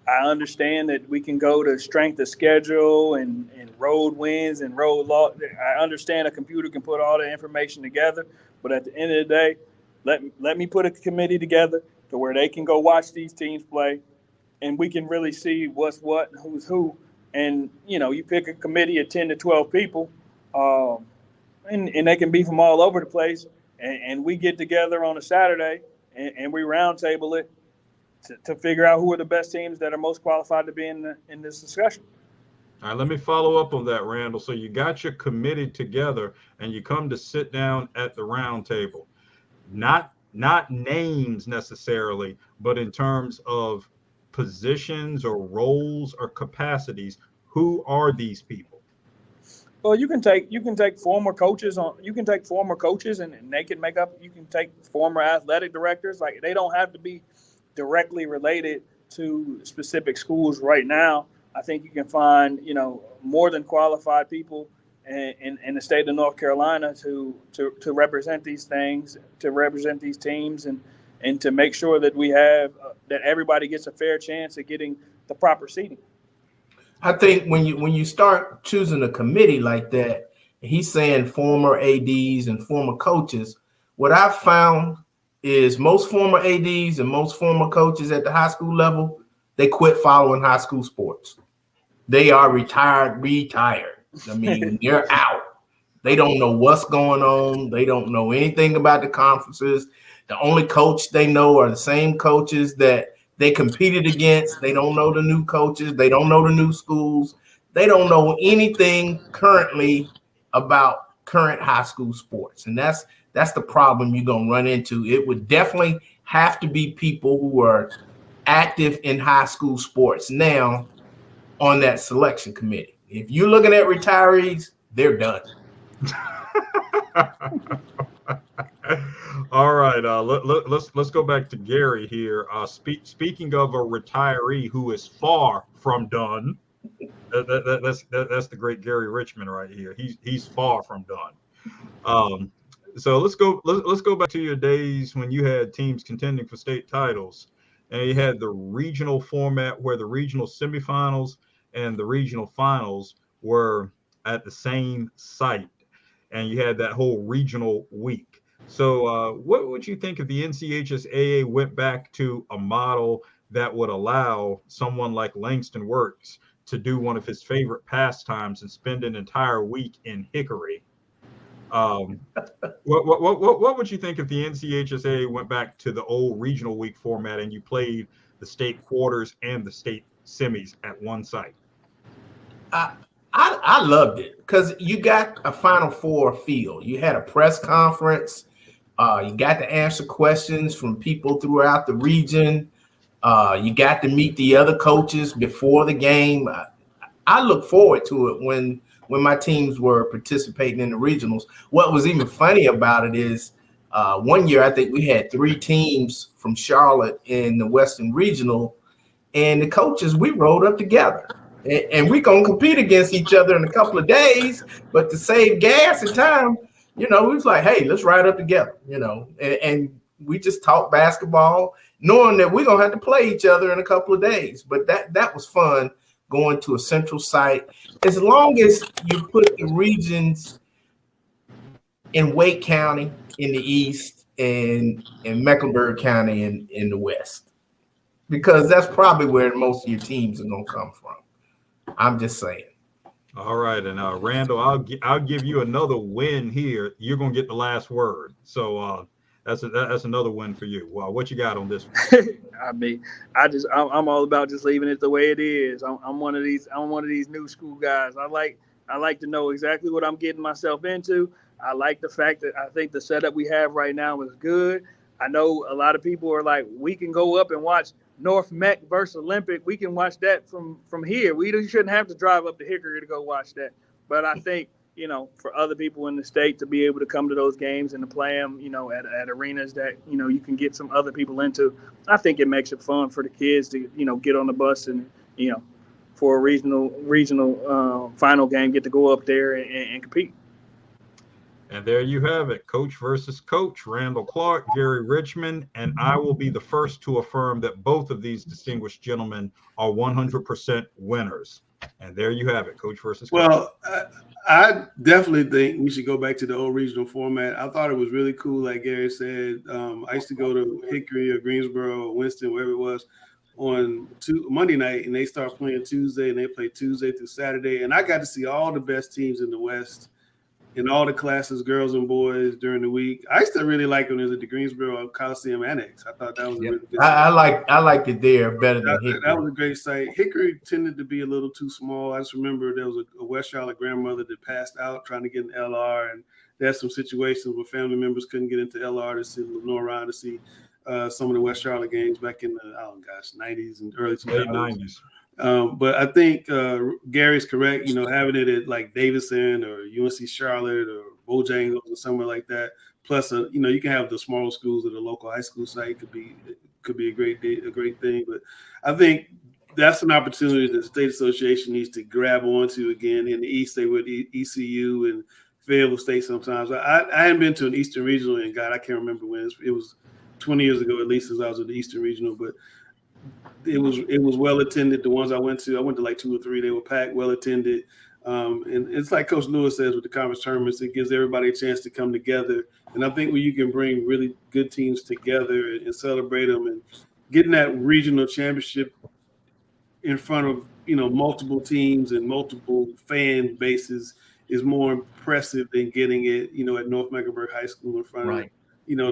I understand that we can go to strength of schedule and road wins and road loss. I understand a computer can put all the information together, but at the end of the day, let me put a committee together to where they can go watch these teams play, and we can really see what's what and who's who. And, you pick a committee of 10 to 12 people, and they can be from all over the place, and we get together on a Saturday and we round table it to figure out who are the best teams that are most qualified to be in this discussion. All right, let me follow up on that, Randall. So you got your committee together and you come to sit down at the round table. Not names necessarily, but in terms of positions or roles or capacities, who are these people? Well, you can take former coaches and they can make up. You can take former athletic directors. Like, they don't have to be directly related to specific schools right now. I think you can find, more than qualified people in the state of North Carolina to represent these things, to represent these teams, and to make sure that we have that everybody gets a fair chance at getting the proper seating. I think when you start choosing a committee like that, he's saying former ADs and former coaches. What I've found is most former ADs and most former coaches at the high school level, they quit following high school sports. They are retired. I mean, they're out. They don't know what's going on. They don't know anything about the conferences. The only coach they know are the same coaches that they competed against. They don't know the new coaches. They don't know the new schools. They don't know anything currently about current high school sports. And that's the problem you're going to run into. It would definitely have to be people who are active in high school sports now on that selection committee. If you're looking at retirees, they're done. All right, let's go back to Gary here. Speaking of a retiree who is far from done, that's the great Gary Richman right here. He's far from done. So let's go back to your days when you had teams contending for state titles, and you had the regional format where the regional semifinals and the regional finals were at the same site. and you had that whole regional week. So what would you think if the NCHSAA went back to a model that would allow someone like Langston Wirtz to do one of his favorite pastimes and spend an entire week in Hickory? What would you think if the NCHSAA went back to the old regional week format and you played the state quarters and the state semis at one site? I loved it because you got a Final Four feel. You had a press conference. You got to answer questions from people throughout the region. You got to meet the other coaches before the game. I look forward to it when my teams were participating in the regionals. What was even funny about it is one year I think we had 3 teams from Charlotte in the Western Regional, and the coaches, we rolled up together. And we're going to compete against each other in a couple of days, but to save gas and time, we was like, hey, let's ride up together, and we just talked basketball, knowing that we're going to have to play each other in a couple of days. But that was fun, going to a central site. As long as you put the regions in Wake County in the east and Mecklenburg County in the west, because that's probably where most of your teams are going to come from. I'm just saying. All right, and Randall, I'll give you another win here. You're gonna get the last word, so that's another win for you. Well, what you got on this one? I mean, I'm all about just leaving it the way it is. I'm one of these new school guys. I like to know exactly what I'm getting myself into. I like the fact that I think the setup we have right now is good. I know a lot of people are like, we can go up and watch North Mech versus Olympic. We can watch that from here. We shouldn't have to drive up to Hickory to go watch that. But I think, for other people in the state to be able to come to those games and to play them, at arenas that, you can get some other people into, I think it makes it fun for the kids to, get on the bus and, for a regional final game, get to go up there and compete. And there you have it, coach versus coach, Randall Clark, Gary Richman, and I will be the first to affirm that both of these distinguished gentlemen are 100% winners. And there you have it, coach versus coach. Well, I definitely think we should go back to the old regional format. I thought it was really cool, like Gary said. I used to go to Hickory or Greensboro or Winston, wherever it was, on Monday night, and they start playing Tuesday, and they play Tuesday through Saturday. And I got to see all the best teams in the West in all the classes, girls and boys, during the week. I used to really like when it was at the Greensboro Coliseum Annex. I thought that was a really good site. I liked it there better than Hickory. That was a great site. Hickory tended to be a little too small. I just remember there was a West Charlotte grandmother that passed out trying to get an LR, and there's some situations where family members couldn't get into LR to see Lenore Ryan to see some of the West Charlotte games back in the 90s and early 2000s. But I think Gary's correct, having it at like Davidson or UNC Charlotte or Bojangles or somewhere like that. Plus, you can have the smaller schools at a local high school site. Could be a great thing. But I think that's an opportunity that the state association needs to grab onto again. In the East, they would ECU and Fayetteville State sometimes. I hadn't been to an Eastern Regional in God, I can't remember when. It was 20 years ago at least, since I was at the Eastern Regional, but it was well attended. The ones I went to like 2 or 3. They were packed, well attended. And it's like Coach Lewis says with the conference tournaments, it gives everybody a chance to come together. And I think when you can bring really good teams together and celebrate them, and getting that regional championship in front of multiple teams and multiple fan bases is more impressive than getting it at North Mecklenburg High School in front of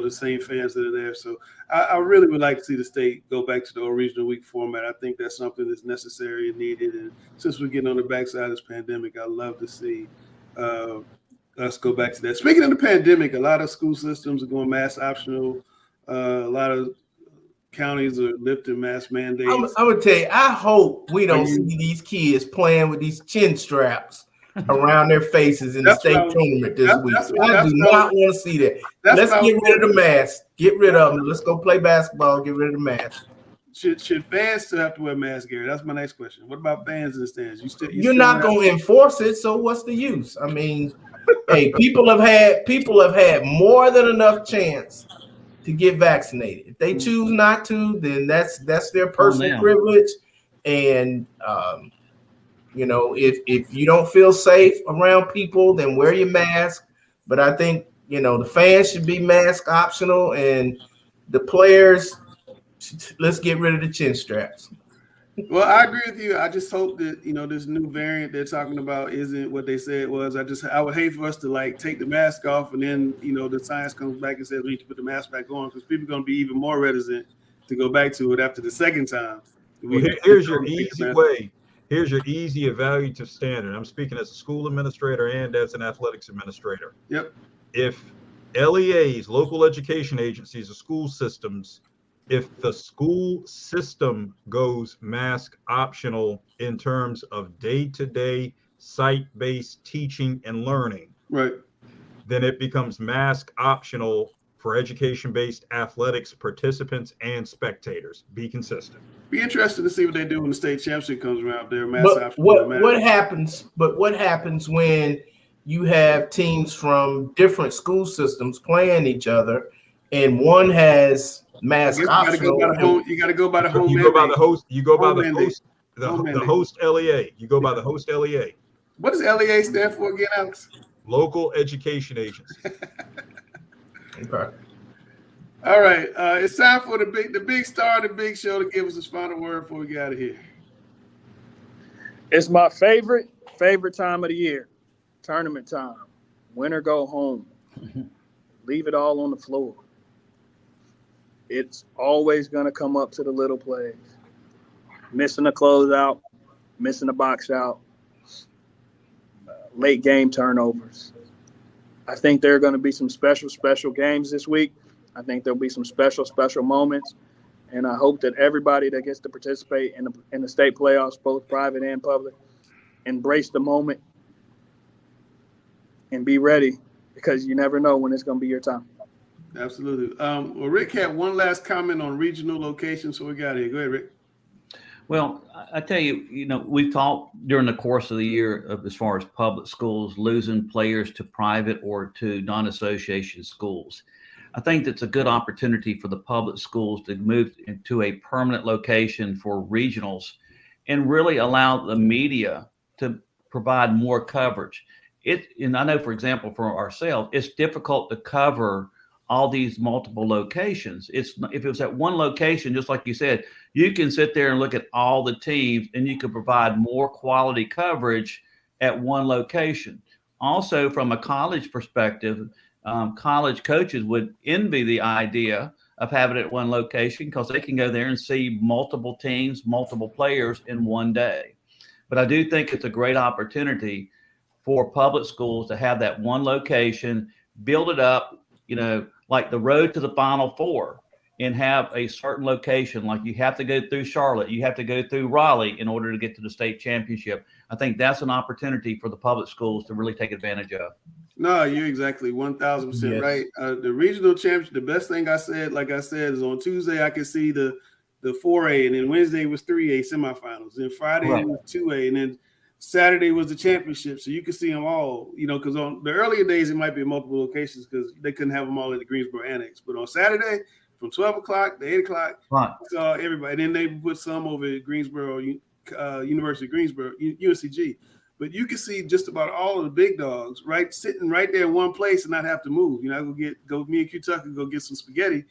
the same fans that are there. So I really would like to see the state go back to the old regional week format. I think that's something that's necessary and needed. And since we're getting on the backside of this pandemic, I'd love to see us go back to that. Speaking of the pandemic, a lot of school systems are going mask optional. A lot of counties are lifting mask mandates. I would tell you, I hope we don't see these kids playing with these chin straps around their faces in the state tournament this week. I do not want to see that. Let's get rid of the mask. Get rid of them. Let's go play basketball. Get rid of the mask. Should fans still have to wear masks, Gary? That's my next question. What about fans in the stands? You're not going to enforce it, so what's the use? I mean, hey, people have had more than enough chance to get vaccinated. If they choose not to, then that's their personal privilege. And if you don't feel safe around people, then wear your mask. but I think, the fans should be mask optional, and the players, let's get rid of the chin straps. Well, I agree with you. I just hope that, this new variant they're talking about isn't what they said it was. I would hate for us to take the mask off and then, the science comes back and says we need to put the mask back on, because people are going to be even more reticent to go back to it after the second time. Well, here's your easy way. Here's your easy evaluative standard. I'm speaking as a school administrator and as an athletics administrator. Yep. If LEAs, local education agencies, or school systems, if the school system goes mask optional in terms of day-to-day site-based teaching and learning, right, then it becomes mask optional for education-based athletics participants and spectators. Be consistent. Be interested to see what they do when the state championship comes around. There, what happens? But what happens when you have teams from different school systems playing each other, and one has mask optional? You got to go by the home. You go by the host. You go by the host. The host LEA. You go by the host LEA. What does LEA stand for again, Alex? Local education agency. Okay. All right. It's time for the big star of the big show to give us his final word before we get out of here. It's my favorite time of the year. Tournament time. Win or go home. Leave it all on the floor. It's always going to come up to the little plays. Missing a closeout, missing a box out, late game turnovers. I think there are going to be some special games this week. I think there'll be some special moments. And I hope that everybody that gets to participate in the state playoffs, both private and public, embrace the moment and be ready, because you never know when it's going to be your time. Absolutely. Well, Rick had one last comment on regional locations, so we got here. Go ahead, Rick. Well, I tell you, we've talked during the course of the year of, as far as public schools losing players to private or to non-association schools. I think that's a good opportunity for the public schools to move into a permanent location for regionals and really allow the media to provide more coverage. And I know, for example, for ourselves, it's difficult to cover all these multiple locations. If it was at one location, just like you said, you can sit there and look at all the teams and you can provide more quality coverage at one location. Also, from a college perspective, college coaches would envy the idea of having it at one location, because they can go there and see multiple teams, multiple players in one day. But I do think it's a great opportunity for public schools to have that one location, build it up, like the road to the Final Four, and have a certain location. Like you have to go through Charlotte, you have to go through Raleigh in order to get to the state championship. I think that's an opportunity for the public schools to really take advantage of. No, you're exactly 1,000% right. The regional championship, the best thing like I said, is on Tuesday I could see the 4A, and then Wednesday was 3A semifinals, and Friday it was 2A, and then Saturday was the championship, so you could see them all, because on the earlier days it might be multiple locations because they couldn't have them all at the Greensboro Annex. But on Saturday, from 12 o'clock to 8 o'clock, saw everybody. And then they put some over at Greensboro, University of Greensboro, UNCG. But you can see just about all of the big dogs sitting right there in one place and not have to move. Me and Q Tucker go get some spaghetti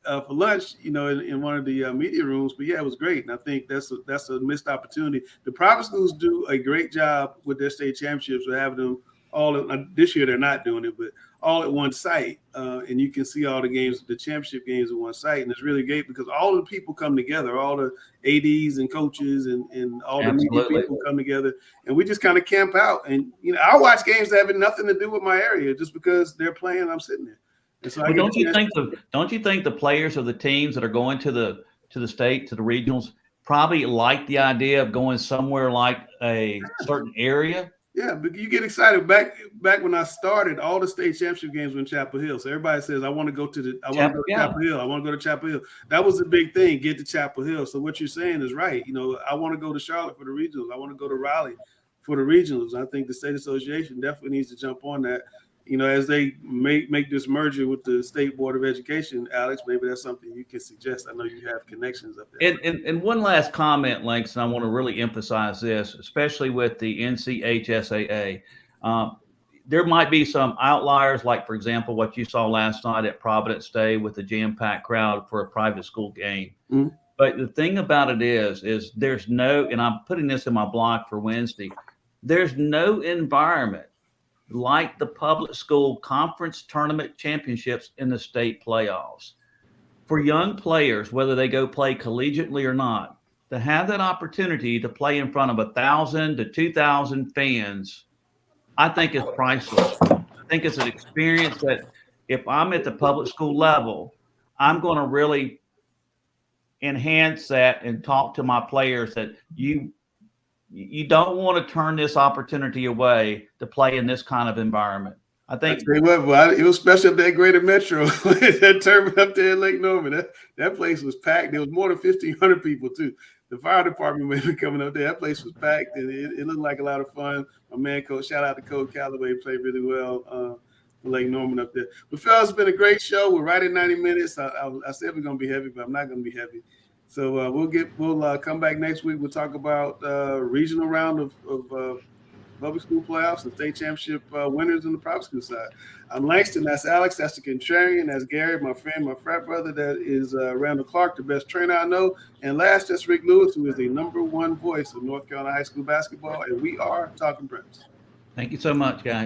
for lunch, in one of the media rooms. But yeah, it was great, and I think that's a missed opportunity. The private schools do a great job with their state championships, with having them all. This year they're not doing it, but all at one site, and you can see all the games, the championship games at one site, and it's really great because all the people come together, all the ADs and coaches and all the media people come together, and we just kind of camp out. And I watch games that have nothing to do with my area, just because they're playing, I'm sitting there. So don't you think the players of the teams that are going to the state, to the regionals, probably like the idea of going somewhere like a certain area? Yeah, but you get excited. Back when I started, all the state championship games were in Chapel Hill. So everybody says, I want to go to Chapel Hill. I want to go to Chapel Hill. That was the big thing, get to Chapel Hill. So what you're saying is right. I want to go to Charlotte for the regionals. I want to go to Raleigh for the regionals. I think the state association definitely needs to jump on that. As they make this merger with the State Board of Education, Alex, maybe that's something you can suggest. I know you have connections up there. And one last comment, Links, and I want to really emphasize this, especially with the NCHSAA. there might be some outliers, like, for example, what you saw last night at Providence Day with the jam-packed crowd for a private school game. Mm-hmm. But the thing about it is there's no, and I'm putting this in my blog for Wednesday, there's no environment like the public school conference tournament championships in the state playoffs. For young players, whether they go play collegiately or not, to have that opportunity to play in front of 1,000 to 2,000 fans, I think is priceless. I think it's an experience that if I'm at the public school level, I'm going to really enhance that and talk to my players that you don't want to turn this opportunity away to play in this kind of environment. I think it was special up there at Greater Metro. That tournament up there in Lake Norman, that place was packed. There was more than 1,500 people too. The fire department may be coming up there. That place was packed, and it looked like a lot of fun. My man, Coach, shout out to Coach Holloway, played really well for Lake Norman up there. But fellas, it's been a great show. We're right at 90 minutes. I said we're gonna be heavy, but I'm not gonna be heavy. So we'll come back next week. We'll talk about regional round of public school playoffs and state championship winners on the private school side. I'm Langston. That's Alex. That's the contrarian. That's Gary, my friend, my frat brother. That is Randall Clark, the best trainer I know. And last, that's Rick Lewis, who is the #1 voice of North Carolina high school basketball. And we are Talking Preps. Thank you so much, guys.